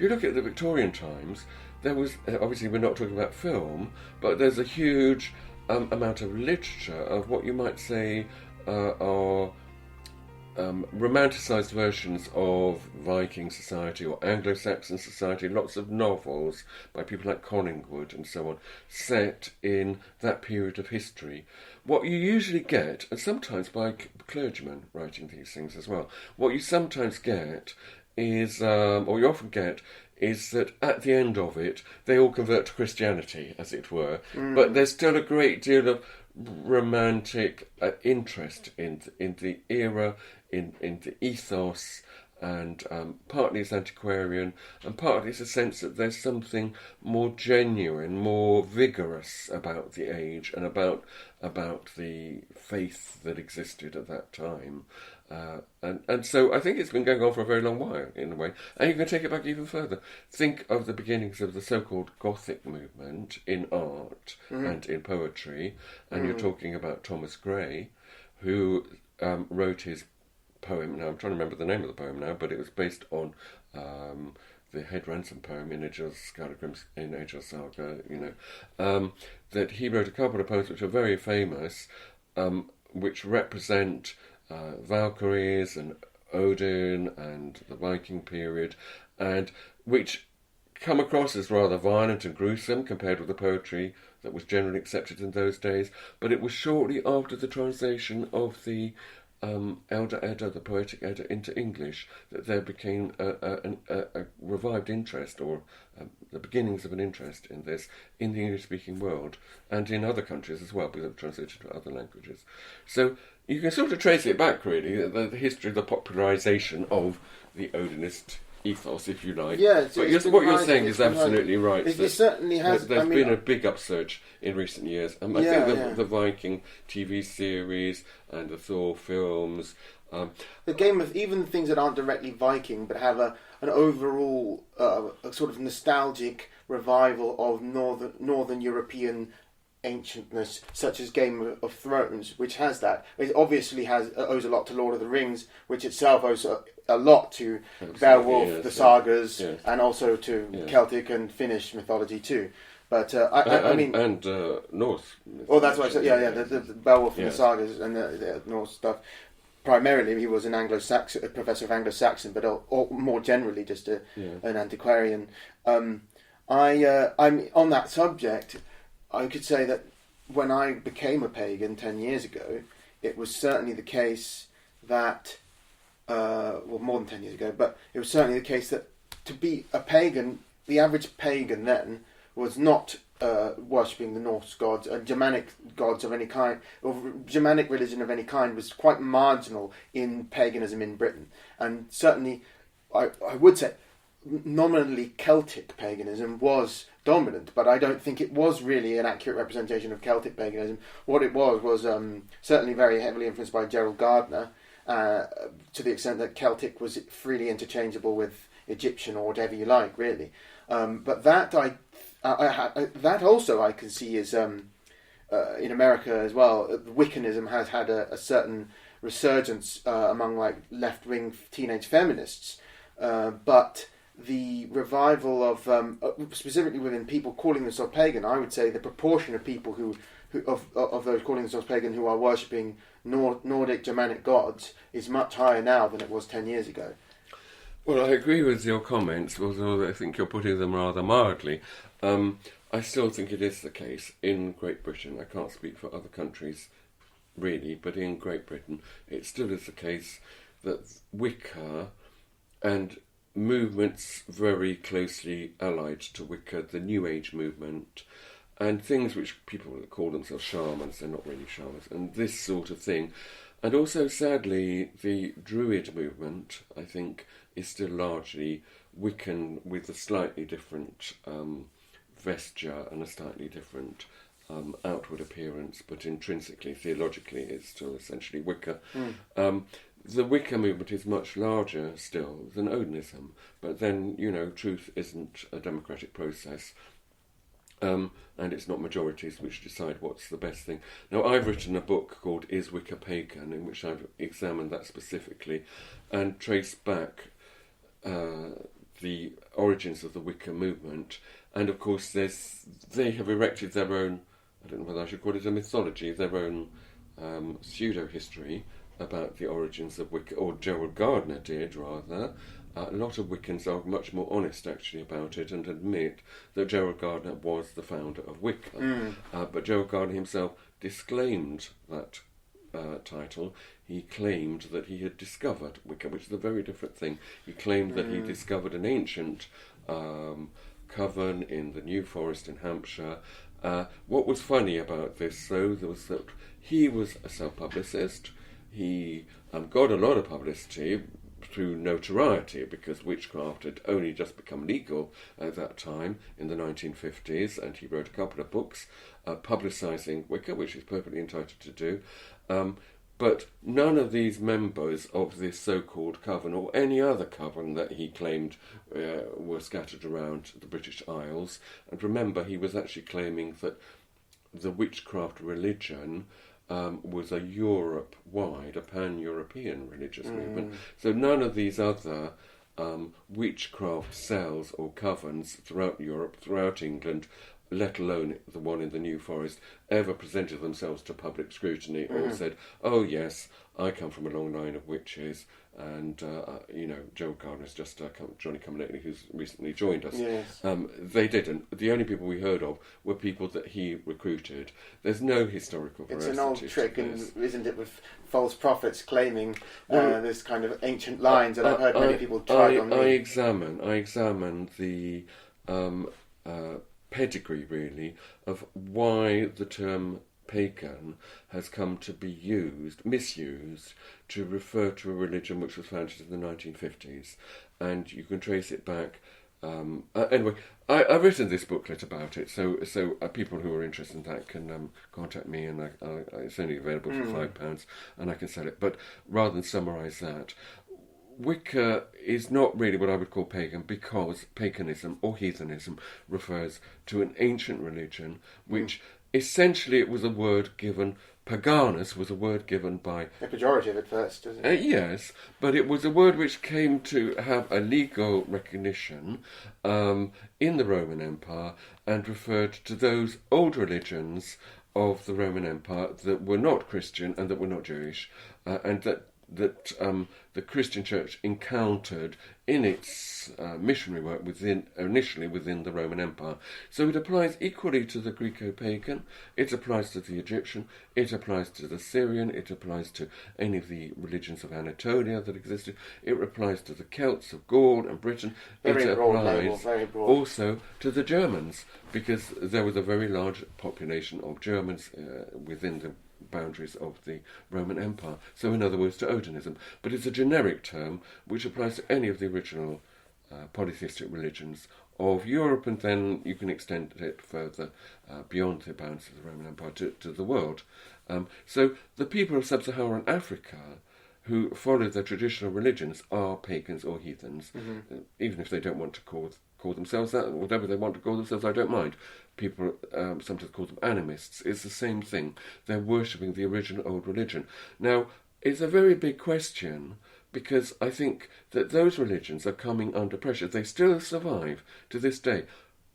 if you look at the Victorian times, there was, obviously we're not talking about film, but there's a huge amount of literature of what you might say are romanticised versions of Viking society or Anglo-Saxon society, lots of novels by people like Collingwood and so on, set in that period of history. What you usually get, and sometimes by clergymen writing these things as well, what you sometimes get is, or you often get, is that at the end of it, they all convert to Christianity, as it were, but there's still a great deal of romantic interest in the era, in the ethos, and partly it's antiquarian, and partly it's a sense that there's something more genuine, more vigorous about the age and about the faith that existed at that time. And so I think it's been going on for a very long while, in a way. And you can take it back even further. Think of the beginnings of the so-called Gothic movement in art and in poetry. And you're talking about Thomas Gray, who wrote his poem. Now, I'm trying to remember the name of the poem now, but it was based on the Head Ransom poem in Egil's Saga, that he wrote a couple of poems which are very famous, which represent Valkyries and Odin and the Viking period, and which come across as rather violent and gruesome compared with the poetry that was generally accepted in those days. But it was shortly after the translation of the Edda, the Poetic Edda, into English, that there became a revived interest, or the beginnings of an interest in this in the English-speaking world and in other countries as well, because it was translated to other languages. So you can sort of trace it back, really, the history of the popularisation of the Odinist ethos, if you like. Yeah, but what you're saying is absolutely right. It certainly has. There's been a big upsurge in recent years. I think the Viking TV series and the Thor films. The game of even things that aren't directly Viking but have an overall a sort of nostalgic revival of northern European ancientness, such as Game of Thrones, which has that. It obviously owes a lot to Lord of the Rings, which itself owes a lot to Beowulf, the sagas, and also to Celtic and Finnish mythology too. But I mean, Norse. Oh, that's what I said. Yeah, the Beowulf and the sagas and the Norse stuff. Primarily, he was an Anglo-Saxon, a professor of Anglo-Saxon, but more generally, just an antiquarian. I'm on that subject. I could say that when I became a pagan 10 years ago, it was certainly the case that, more than 10 years ago, but it was certainly the case that to be a pagan, the average pagan then was not worshipping the Norse gods, Germanic gods of any kind, or Germanic religion of any kind was quite marginal in paganism in Britain. And certainly, I would say, nominally Celtic paganism was dominant, but I don't think it was really an accurate representation of Celtic paganism. What it was certainly very heavily influenced by Gerald Gardner, to the extent that Celtic was freely interchangeable with Egyptian or whatever you like, really. But that that also I can see is in America as well. Wiccanism has had a certain resurgence among like left-wing teenage feminists, but the revival of specifically within people calling themselves pagan, I would say the proportion of people who of those calling themselves pagan who are worshipping Nordic Germanic gods is much higher now than it was 10 years ago. Well, I agree with your comments, although I think you're putting them rather mildly. I still think it is the case in Great Britain. I can't speak for other countries, really, but in Great Britain, it still is the case that Wicca and movements very closely allied to Wicca, the New Age movement, and things which people call themselves shamans, they're not really shamans, and this sort of thing. And also, sadly, the Druid movement, I think, is still largely Wiccan with a slightly different vesture and a slightly different outward appearance, but intrinsically, theologically, it's still essentially Wicca. The Wicca movement is much larger still than Odinism, but then, truth isn't a democratic process, and it's not majorities which decide what's the best thing. Now, I've written a book called Is Wicca Pagan, in which I've examined that specifically and traced back the origins of the Wicca movement, and of course they have erected their own, I don't know whether I should call it a mythology, their own pseudo-history about the origins of Wicca, or Gerald Gardner did rather. A lot of Wiccans are much more honest actually about it and admit that Gerald Gardner was the founder of Wicca. But Gerald Gardner himself disclaimed that title. He claimed that he had discovered Wicca, which is a very different thing. He claimed that he discovered an ancient coven in the New Forest in Hampshire. What was funny about this, though, was that he was a self-publicist. He got a lot of publicity through notoriety, because witchcraft had only just become legal at that time in the 1950s, and he wrote a couple of books publicising Wicca, which he's perfectly entitled to do. But none of these members of this so-called coven, or any other coven that he claimed were scattered around the British Isles, and remember, he was actually claiming that the witchcraft religion was a Europe-wide, a pan-European religious movement. So none of these other witchcraft cells or covens throughout Europe, throughout England, let alone the one in the New Forest, ever presented themselves to public scrutiny or said, oh yes, I come from a long line of witches, and Joe Gardner's just Johnny Come-Lately, who's recently joined us. Yes. They didn't. The only people we heard of were people that he recruited. There's no historical veracity. It's an old trick, isn't it, with false prophets claiming this kind of ancient lines, and I've heard many people try on me. I examine the pedigree, really, of why the term pagan has come to be misused to refer to a religion which was founded in the 1950s, and you can trace it back. Anyway, I've written this booklet about it, so people who are interested in that can contact me, and it's only available for £5, and I can sell it. But rather than summarise that, Wicca is not really what I would call pagan, because paganism or heathenism refers to an ancient religion which essentially it was a word given, paganus was a word given by... A pejorative at first, isn't it? Yes, but it was a word which came to have a legal recognition in the Roman Empire and referred to those old religions of the Roman Empire that were not Christian and that were not Jewish, and that the Christian Church encountered in its missionary work initially within the Roman Empire. So it applies equally to the Greco-Pagan, it applies to the Egyptian, it applies to the Syrian, it applies to any of the religions of Anatolia that existed, it applies to the Celts of Gaul and Britain, very it broad applies label, very broad. Also to the Germans, because there was a very large population of Germans within the boundaries of the Roman Empire. So in other words, to Odinism. But it's a generic term which applies to any of the original polytheistic religions of Europe, and then you can extend it further beyond the bounds of the Roman Empire to the world. So the people of sub-Saharan Africa who follow their traditional religions are pagans or heathens, even if they don't want to call themselves that, whatever they want to call themselves, I don't mind. People sometimes call them animists. It's the same thing. They're worshipping the original old religion. Now, it's a very big question, because I think that those religions are coming under pressure. They still survive to this day.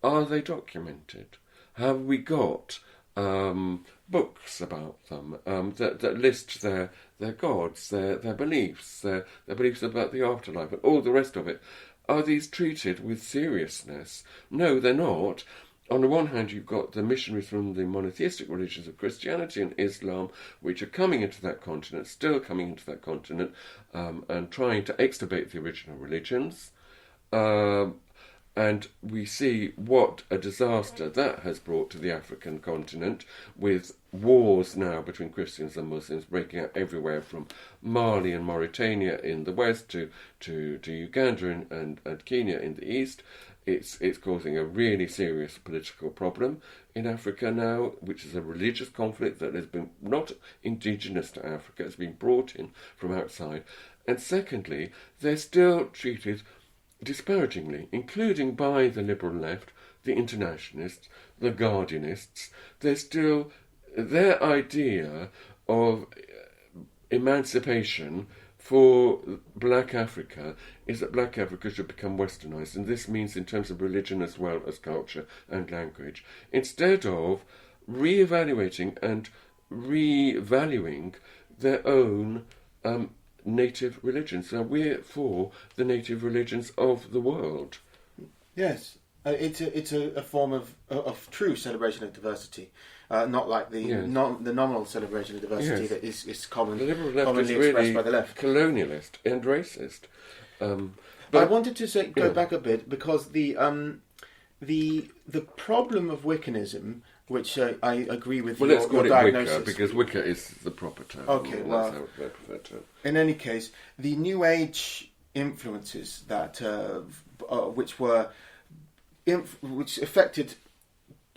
Are they documented? Have we got books about them that list their gods, their beliefs, their beliefs about the afterlife and all the rest of it? Are these treated with seriousness? No, they're not. On the one hand, you've got the missionaries from the monotheistic religions of Christianity and Islam, which are coming into that continent, still coming into that continent, and trying to extirpate the original religions. And we see what a disaster that has brought to the African continent, with wars now between Christians and Muslims breaking out everywhere, from Mali and Mauritania in the west to Uganda and Kenya in the east. It's causing a really serious political problem in Africa now, which is a religious conflict that has been not indigenous to Africa, it's been brought in from outside. And secondly, they're still treated disparagingly, including by the liberal left, the internationalists, the Guardianists. They're still, their idea of emancipation for Black Africa is that Black Africa should become westernized, and this means in terms of religion as well as culture and language, instead of re-evaluating and revaluing their own native religions. Now, we're for the native religions of the world. Yes, it's a form of true celebration of diversity, not like the the nominal celebration of diversity that is common, the liberal left commonly is really expressed by the left. Colonialist and racist. But I wanted to go back a bit because the problem of Wiccanism, which I agree with. Well, let's call it Wicca because Wicca is the proper term. Okay, well, that's how I prefer to. In any case, the New Age influences that which affected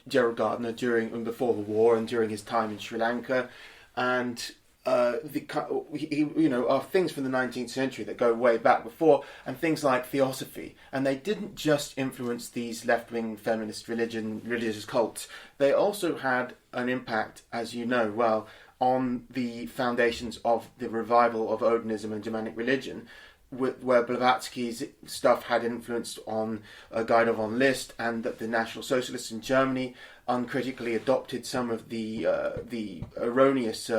Gerald Gardner before the war and during his time in Sri Lanka, and are things from the 19th century that go way back before, and things like theosophy. And they didn't just influence these left-wing feminist religious cults. They also had an impact, as you know well, on the foundations of the revival of Odinism and Germanic religion, where Blavatsky's stuff had influenced on Guido von List, and that the National Socialists in Germany uncritically adopted some of the erroneous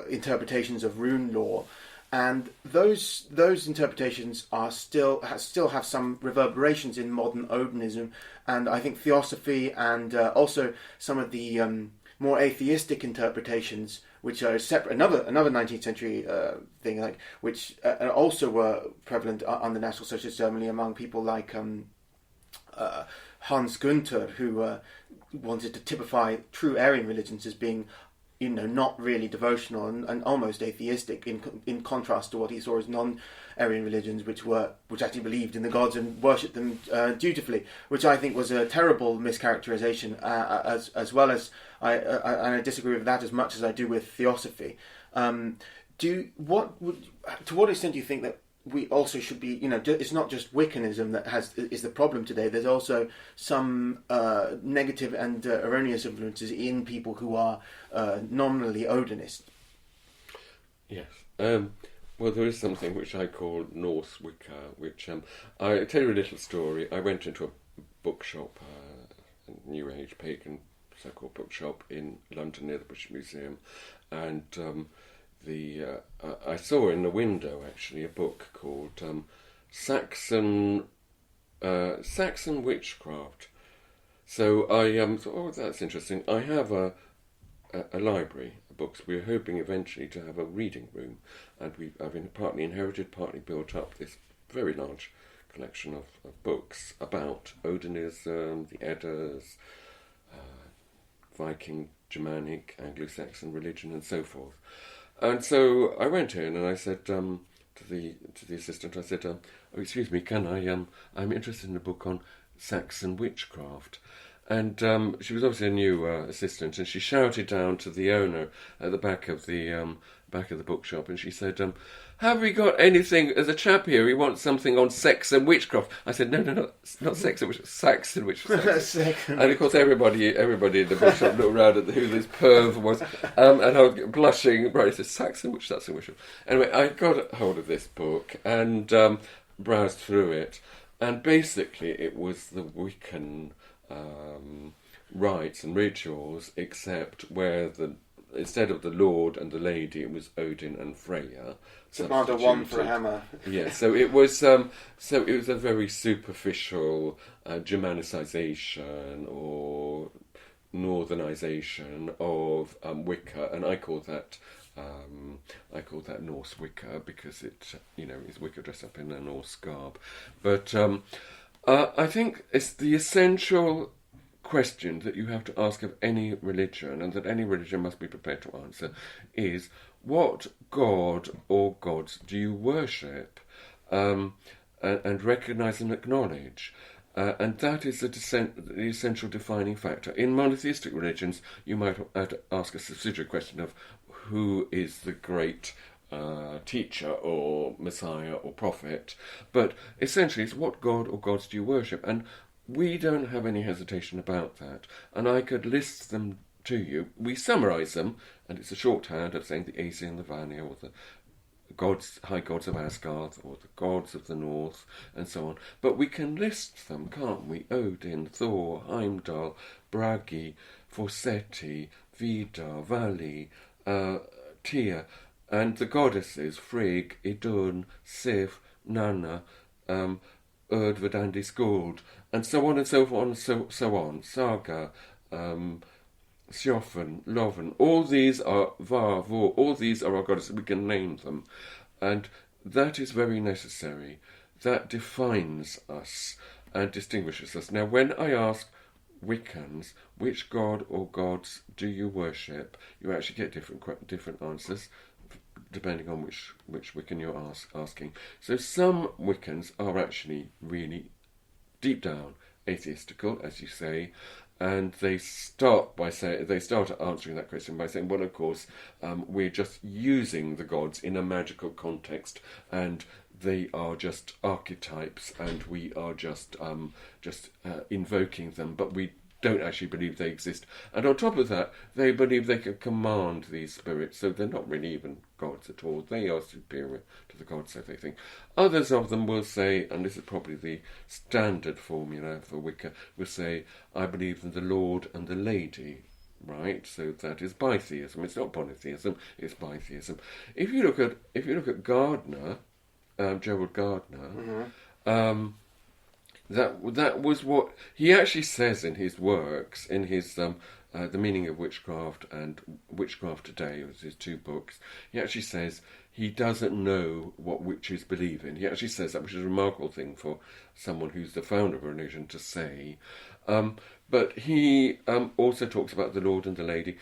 interpretations of rune law, and those interpretations are still have some reverberations in modern Odinism, and I think theosophy, and also some of the more atheistic interpretations, which are separate, another 19th century thing, which also were prevalent under National Socialist Germany among people like Hans Gunther, who wanted to typify true Aryan religions as being, not really devotional and almost atheistic, in contrast to what he saw as non-Aryan religions, which actually believed in the gods and worshipped them dutifully, which I think was a terrible mischaracterization, as well as I disagree with that as much as I do with theosophy. To what extent do you think that we also should be, it's not just Wiccanism that is the problem today. There's also some negative and erroneous influences in people who are nominally Odinist. Yes. Well, there is something which I call Norse Wicca, which I tell you a little story. I went into a bookshop, a New Age pagan so-called bookshop in London near the British Museum, and I saw in the window actually a book called Saxon Witchcraft. So I thought, that's interesting. I have a library of books. We're hoping eventually to have a reading room, and I've partly inherited, partly built up this very large collection of books about Odinism, the Eddas, Viking, Germanic, Anglo-Saxon religion, and so forth. And so I went in and I said to the assistant, I said, "Oh, excuse me, can I? I'm interested in a book on Saxon witchcraft." And she was obviously a new assistant, and she shouted down to the owner at the back of the bookshop, and she said, "Have we got anything? There's a chap here. He wants something on sex and witchcraft." I said, "No, not sex and witchcraft, Saxon witchcraft." And of course, everybody in the bookshop looked around at who this perv was, and I was blushing. Right, he said, "Saxon witchcraft." Anyway, I got hold of this book and browsed through it, and basically, it was the Wiccan rites and rituals, except where instead of the Lord and the Lady, it was Odin and Freya. Demand a wand for a hammer. Yeah, so it was a very superficial Germanicization or northernization of Wicca, and I call that Norse Wicca because it is Wicca dressed up in a Norse garb. But I think it's the essential question that you have to ask of any religion, and that any religion must be prepared to answer, is what god or gods do you worship and recognise and acknowledge? And that is the essential defining factor. In monotheistic religions, you might have to ask a subsidiary question of who is the great teacher or messiah or prophet, but essentially it's what god or gods do you worship, and we don't have any hesitation about that, and I could list them to you. We summarise them, and it's a shorthand of saying the Asi and the Vanya, or the gods, high gods of Asgard, or the gods of the north, and so on. But we can list them, can't we? Odin, Thor, Heimdall, Bragi, Forseti, Vidar, Vali, Tyr, and the goddesses, Frigg, Idun, Sif, Nanna, Urd, Verdandi, Skuld, and so on and so on, so on. Saga, Sjoffen, Loven, all these are Var, Vor, all these are our goddesses. We can name them, and that is very necessary. That defines us and distinguishes us. Now, when I ask Wiccans which god or gods do you worship, you actually get different answers depending on which Wiccan you're asking. So some Wiccans are actually really deep down atheistical, as you say, and they start answering that question by saying, well, of course, we're just using the gods in a magical context, and they are just archetypes, and we are just invoking them, but we don't actually believe they exist. And on top of that, they believe they can command these spirits, so they're not really even gods at all. They are superior to the gods, so they think. Others of them will say, and this is probably the standard formula for Wicca, will say, I believe in the Lord and the Lady, right? So that is bitheism. It's not polytheism, it's bitheism. If you look at Gardner, Gerald Gardner, that was what he actually says in his works, in his The Meaning of Witchcraft and Witchcraft Today, it was his 2 books. He actually says he doesn't know what witches believe in. He actually says that, which is a remarkable thing for someone who's the founder of a religion to say. But he also talks about the Lord and the Lady.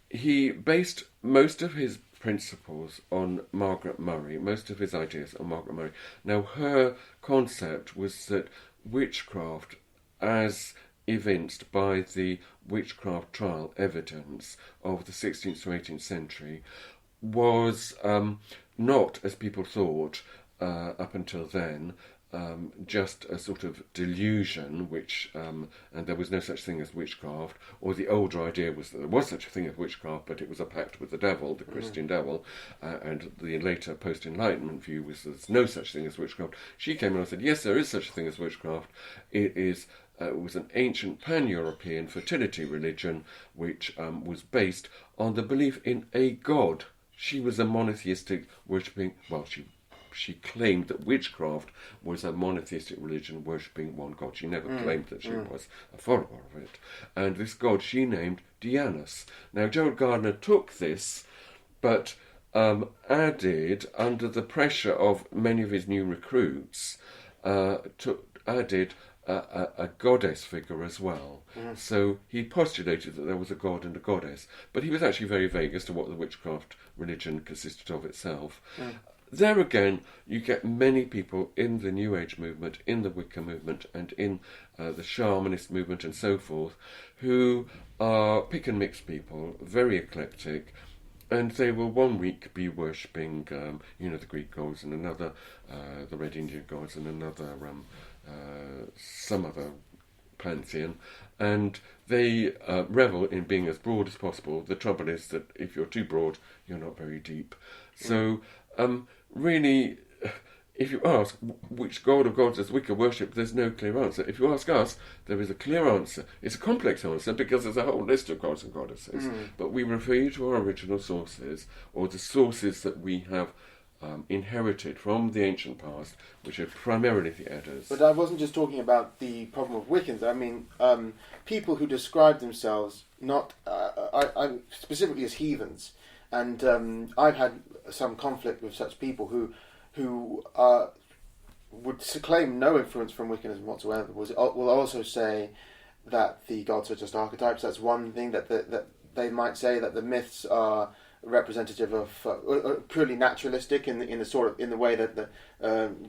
He based most of his principles on Margaret Murray, most of his ideas on Margaret Murray. Now, her concept was that witchcraft, as evinced by the witchcraft trial evidence of the 16th to 18th century, was not, as people thought up until then, just a sort of delusion, which and there was no such thing as witchcraft, or the older idea was that there was such a thing as witchcraft, but it was a pact with the devil, the Christian devil, and the later post-Enlightenment view was there's no such thing as witchcraft. She came and said, yes, there is such a thing as witchcraft. It was an ancient pan-European fertility religion which was based on the belief in a god. She was a monotheistic worshipping, she claimed that witchcraft was a monotheistic religion worshipping one god. She never claimed that she was a follower of it. And this god she named Dianus. Now, Gerald Gardner took this, but added, under the pressure of many of his new recruits, added a goddess figure as well. So he postulated that there was a god and a goddess, but he was actually very vague as to what the witchcraft religion consisted of itself. There again, you get many people in the New Age movement, in the Wicca movement, and in the shamanist movement and so forth, who are pick and mix people, very eclectic, and they will one week be worshipping, the Greek gods, and another the Red Indian gods, and another some other pantheon, and they revel in being as broad as possible. The trouble is that if you're too broad, you're not very deep. So, really, if you ask which god or gods does Wicca worship, there's no clear answer. If you ask us, there is a clear answer. It's a complex answer because there's a whole list of gods and goddesses. But we refer you to our original sources, or the sources that we have inherited from the ancient past, which are primarily the Eddas. But I wasn't just talking about the problem of Wiccans. I mean, people who describe themselves not specifically as heathens, and I've had some conflict with such people who would claim no influence from Wiccanism whatsoever. Will also say that the gods are just archetypes. That's one thing that they might say, that the myths are representative of purely naturalistic in the way that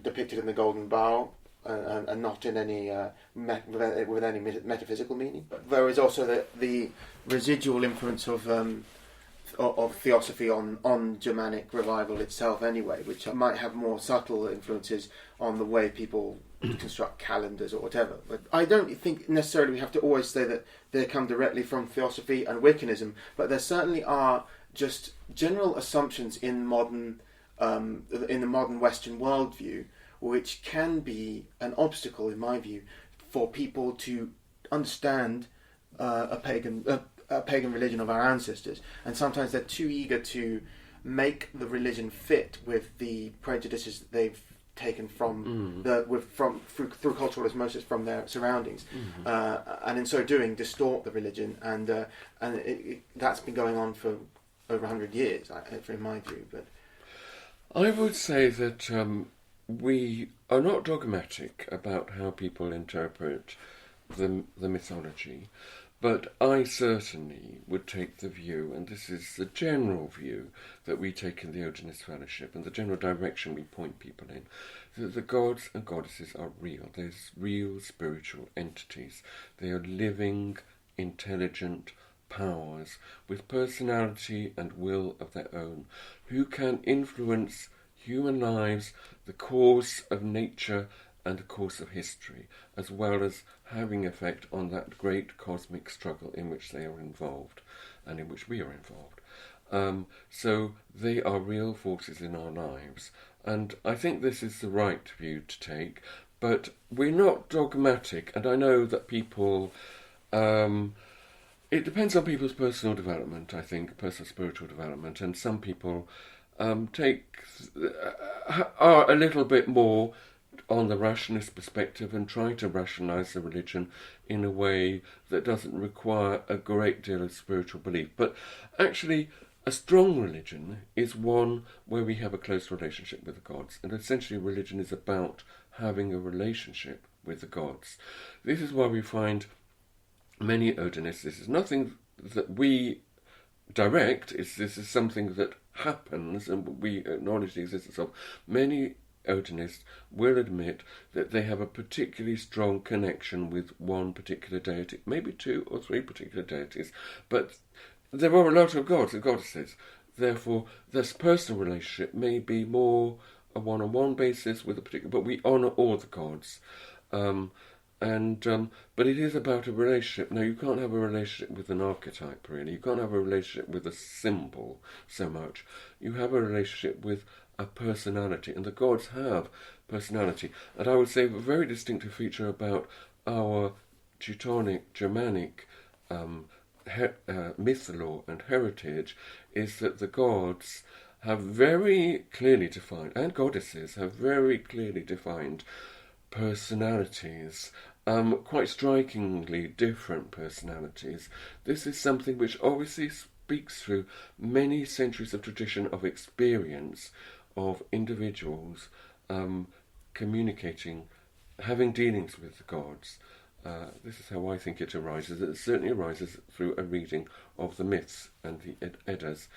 depicted in the Golden Bough, and not in any with any metaphysical meaning. There is also the residual influence of theosophy on Germanic revival itself, anyway, which might have more subtle influences on the way people construct calendars or whatever. But I don't think necessarily we have to always say that they come directly from Theosophy and Wiccanism, but there certainly are just general assumptions in the modern Western worldview, which can be an obstacle, in my view, for people to understand a pagan religion of our ancestors. And sometimes they're too eager to make the religion fit with the prejudices that they've taken from through cultural osmosis from their surroundings, and in so doing distort the religion, and that's been going on for over 100 years, in my view. But I would say that we are not dogmatic about how people interpret the mythology, but I certainly would take the view, and this is the general view that we take in the Odinist Fellowship and the general direction we point people in, that the gods and goddesses are real. There's real spiritual entities. They are living, intelligent powers with personality and will of their own, who can influence human lives, the course of nature and the course of history, as well as having effect on that great cosmic struggle in which they are involved and in which we are involved. So they are real forces in our lives, and I think this is the right view to take, but we're not dogmatic, and I know that people it depends on people's personal development, I think, personal spiritual development, and some people are a little bit more on the rationalist perspective and try to rationalise the religion in a way that doesn't require a great deal of spiritual belief. But actually, a strong religion is one where we have a close relationship with the gods, and essentially religion is about having a relationship with the gods. This is why we find many Odinists, this is nothing that we direct, this is something that happens, and we acknowledge the existence of. Many Odinists will admit that they have a particularly strong connection with one particular deity, maybe 2 or 3 particular deities, but there are a lot of gods and goddesses. Therefore, this personal relationship may be more a one-on-one basis with a particular, but we honour all the gods. But it is about a relationship. Now, you can't have a relationship with an archetype, really. You can't have a relationship with a symbol so much. You have a relationship with a personality, and the gods have personality. And I would say a very distinctive feature about our Teutonic, Germanic mytholore and heritage is that the gods have very clearly defined, and goddesses have very clearly defined personalities, quite strikingly different personalities. This is something which obviously speaks through many centuries of tradition of experience of individuals communicating, having dealings with the gods. This is how I think it arises. It certainly arises through a reading of the myths and the Eddas.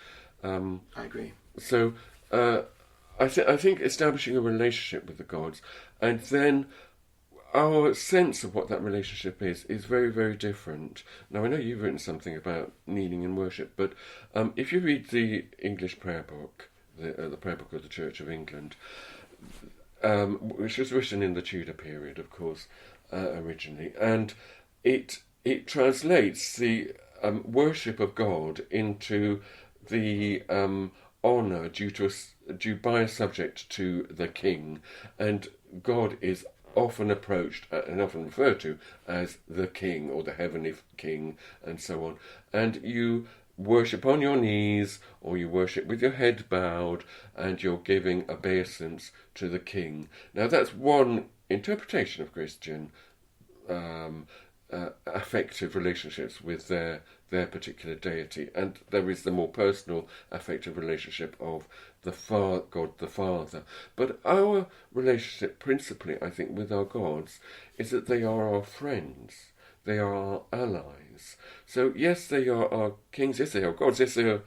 I agree. So I think establishing a relationship with the gods, and then our sense of what that relationship is very, very different. Now, I know you've written something about kneeling in worship, but if you read the English prayer book, the prayer book of the Church of England, which was written in the Tudor period, of course, originally, and it translates the worship of God into the honour due by a subject to the king, and God is often approached and often referred to as the king or the heavenly king and so on, and you worship on your knees or you worship with your head bowed and you're giving obeisance to the king. Now that's one interpretation of Christian affective relationships with their particular deity, and there is the more personal affective relationship of God the Father. But our relationship principally, I think, with our gods is that they are our friends, they are our allies. So yes, they are our kings, yes, they are gods, yes, they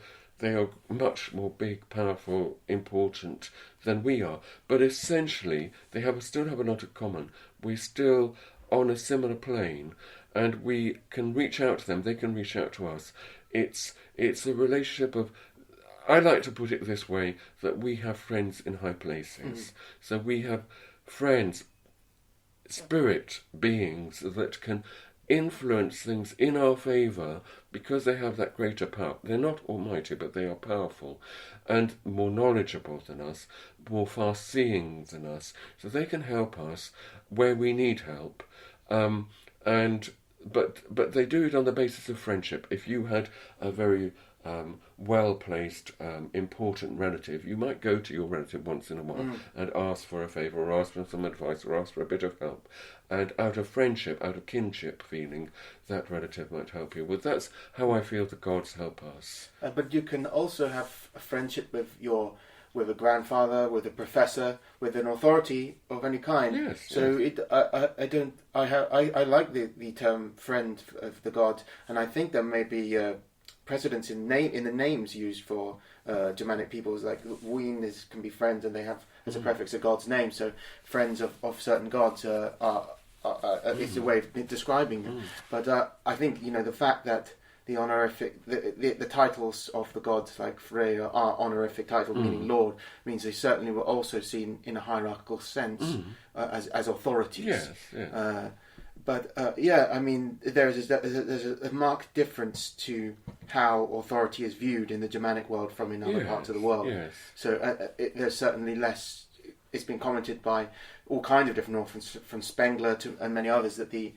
are much more big, powerful, important than we are, but essentially they still have a lot in common. We're still on a similar plane, and we can reach out to them, they can reach out to us. It's a relationship of, I like to put it this way, that we have friends in high places. So we have friends spirit beings that can influence things in our favour because they have that greater power. They're not almighty, but they are powerful and more knowledgeable than us, more far-seeing than us, so they can help us where we need help. But they do it on the basis of friendship. If you had a very well-placed, important relative, you might go to your relative once in a while and ask for a favour, or ask for some advice, or ask for a bit of help. And out of friendship, out of kinship feeling, that relative might help you. Well, that's how I feel the gods help us. But you can also have a friendship with a grandfather, with a professor, with an authority of any kind. Yes. So yes. I like the term friend of the god, and I think there may be precedents in the names used for Germanic peoples. Like Wien can be friends, and they have as a prefix a god's name. So friends of certain gods is a way of describing them. But I think the fact that the honorific, the titles of the gods like Freya are honorific title meaning Lord, means they certainly were also seen in a hierarchical sense as authorities. Yes. Yes. I mean, there's a marked difference to how authority is viewed in the Germanic world from in other parts of the world. Yes. So there's certainly less. It's been commented by all kinds of different authors, from Spengler and many others, that the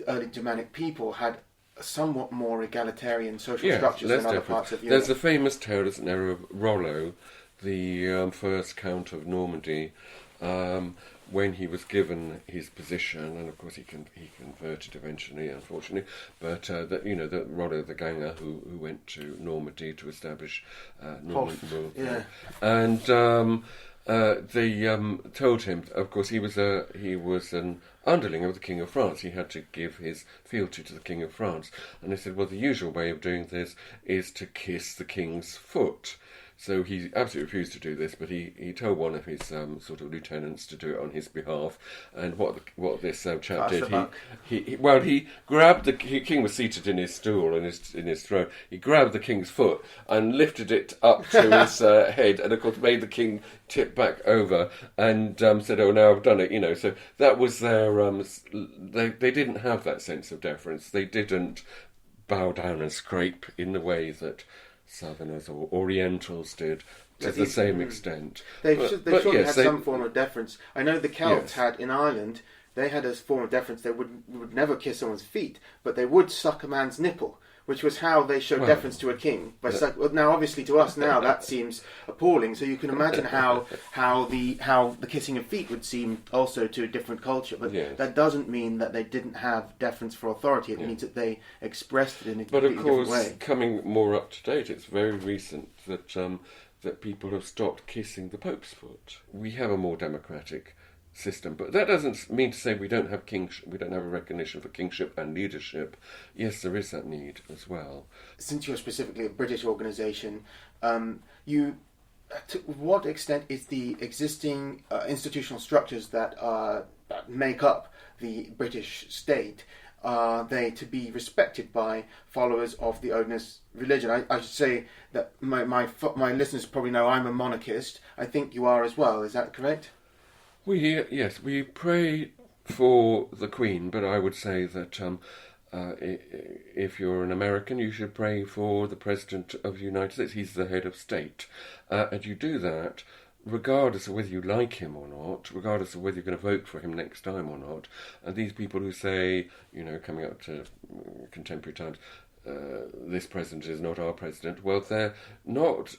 early Germanic people had somewhat more egalitarian social structures than other parts of Europe. There's the famous tale, isn't there, of Rollo, the first Count of Normandy, when he was given his position, and of course he converted eventually, unfortunately, but that Rollo the Ganger who went to Normandy to establish Norman rule, and they told him, of course, he was an underling of the King of France. He had to give his fealty to the King of France, and they said, well, the usual way of doing this is to kiss the King's foot. So he absolutely refused to do this, but he told one of his sort of lieutenants to do it on his behalf. And what this chap did, he grabbed the King was seated in his stool in his throne. He grabbed the King's foot and lifted it up to his head, and of course made the King tip back over and said, "Oh, now I've done it." So that was their. They didn't have that sense of deference. They didn't bow down and scrape in the way that Southerners or Orientals did to the same extent. They surely had some form of deference. I know the Celts had in Ireland. They had a form of deference. They would never kiss someone's feet, but they would suck a man's nipple, which was how they showed deference to a king. Now, obviously, to us now that seems appalling. So you can imagine how the kissing of feet would seem also to a different culture. But that doesn't mean that they didn't have deference for authority. It means that they expressed it in a completely different way. But of course, coming more up to date, it's very recent that that people have stopped kissing the Pope's foot. We have a more democratic system, but that doesn't mean to say we don't have kingship. We don't have a recognition for kingship and leadership. Yes, there is that need as well. Since you're specifically a British organisation, to what extent is the existing institutional structures that make up the British state, are they to be respected by followers of the Odinist religion? I should say that my listeners probably know I'm a monarchist. I think you are as well. Is that correct? We pray for the Queen, but I would say that if you're an American, you should pray for the President of the United States. He's the head of state. And you do that regardless of whether you like him or not, regardless of whether you're going to vote for him next time or not. And these people who say, coming up to contemporary times, this president is not our president, well, they're not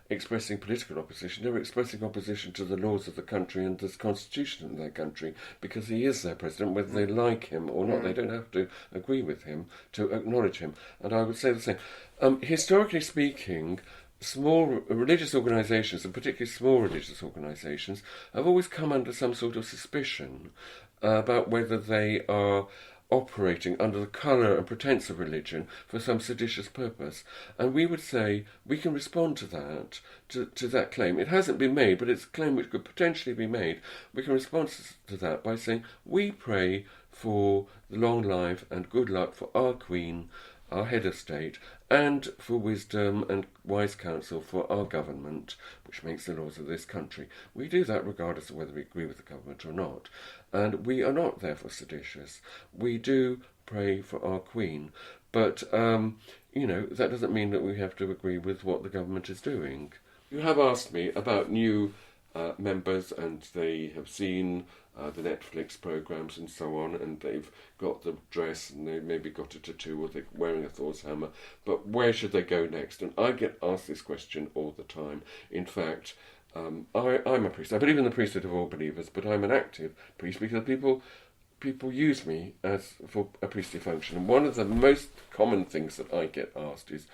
expressing political opposition, they're expressing opposition to the laws of the country and the constitution of their country, because he is their president, whether they like him or not. They don't have to agree with him to acknowledge him. And I would say the same. Historically speaking, small religious organisations, and particularly small religious organisations, have always come under some sort of suspicion about whether they are operating under the colour and pretence of religion for some seditious purpose. And we would say we can respond to that, to that claim. It hasn't been made, but it's a claim which could potentially be made. We can respond to that by saying we pray for the long life and good luck for our Queen, our head of state, and for wisdom and wise counsel for our government, which makes the laws of this country. We do that regardless of whether we agree with the government or not. And we are not therefore seditious. We do pray for our Queen. But, that doesn't mean that we have to agree with what the government is doing. You have asked me about new members, and they have seen the Netflix programs and so on, and they've got the dress, and they maybe got a tattoo, or they're wearing a Thor's hammer, but where should they go next? And I get asked this question all the time. In fact, I'm a priest. I believe in the priesthood of all believers, but I'm an active priest because people use me for a priestly function. And one of the most common things that I get asked is,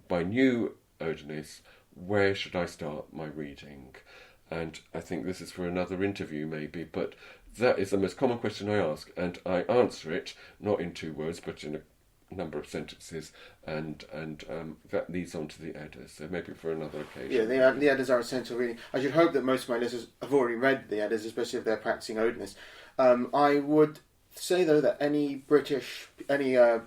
by new Odinists, where should I start my reading? And I think this is for another interview maybe, but that is the most common question I ask, and I answer it not in 2 words but in a number of sentences, and that leads on to the EDDAs, so maybe for another occasion. Yeah, the EDDAs are essential reading. I should hope that most of my listeners have already read the EDDAs, especially if they're practicing Odinists. I would say though that any particularly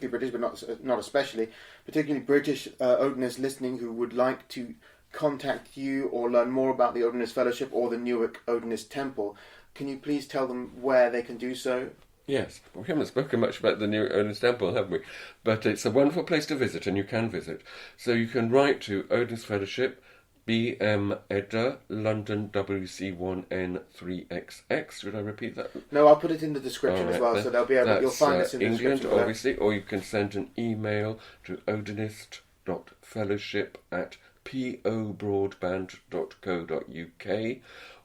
British, but not especially, particularly British Odinists listening who would like to contact you or learn more about the Odinist Fellowship or the Newark Odinist Temple, can you please tell them where they can do so? Yes, we haven't spoken much about the Newark Odinist Temple, have we? But it's a wonderful place to visit, and you can visit. So you can write to Odinist Fellowship, BM EDDA, London WC1N3XX. Should I repeat that? No, I'll put it in the description as well, then. so they'll be able. You'll find this in the England, description. obviously, or you can send an email to odinist.fellowship@pobroadband.co.uk,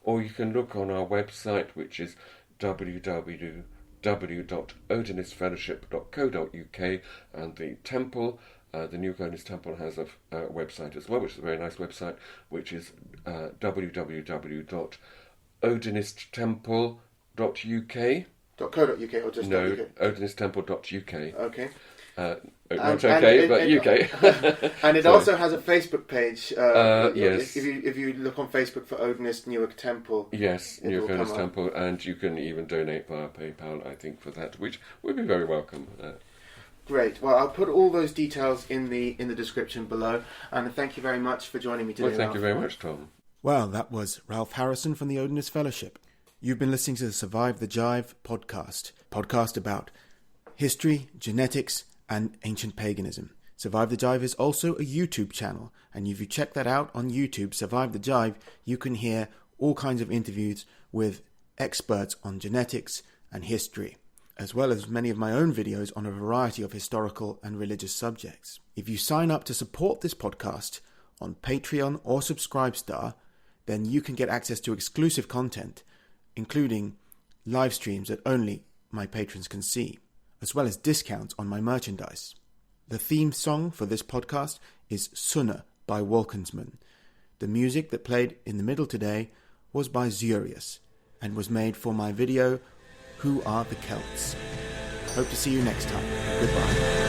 or you can look on our website, which is www.odinistfellowship.co.uk, and the temple, the New Odinist Temple, has a website as well, which is a very nice website, which is www.odinisttemple.uk. .co.uk or just no, .uk? odinisttemple.uk. Okay. Not okay, but UK. And it also has a Facebook page. Yes. If you look on Facebook for Odinist Newark Temple. Yes, Newark Odinist Temple, and you can even donate via PayPal, I think, for that, which would be very welcome. Great. Well, I'll put all those details in the description below, and thank you very much for joining me today. Well, thank Ralph. you very much, Tom. Well, that was Ralph Harrison from the Odinist Fellowship. You've been listening to the Survive the Jive podcast about history, genetics, and ancient paganism. Survive the Jive is also a YouTube channel, and if you check that out on YouTube, Survive the Jive, you can hear all kinds of interviews with experts on genetics and history, as well as many of my own videos on a variety of historical and religious subjects. If you sign up to support this podcast on Patreon or Subscribestar, then you can get access to exclusive content, including live streams that only my patrons can see, as well as discounts on my merchandise. The theme song for this podcast is Sunne by Wolcensmen. The music that played in the middle today was by Zurius and was made for my video, Who Are the Celts? Hope to see you next time. Goodbye.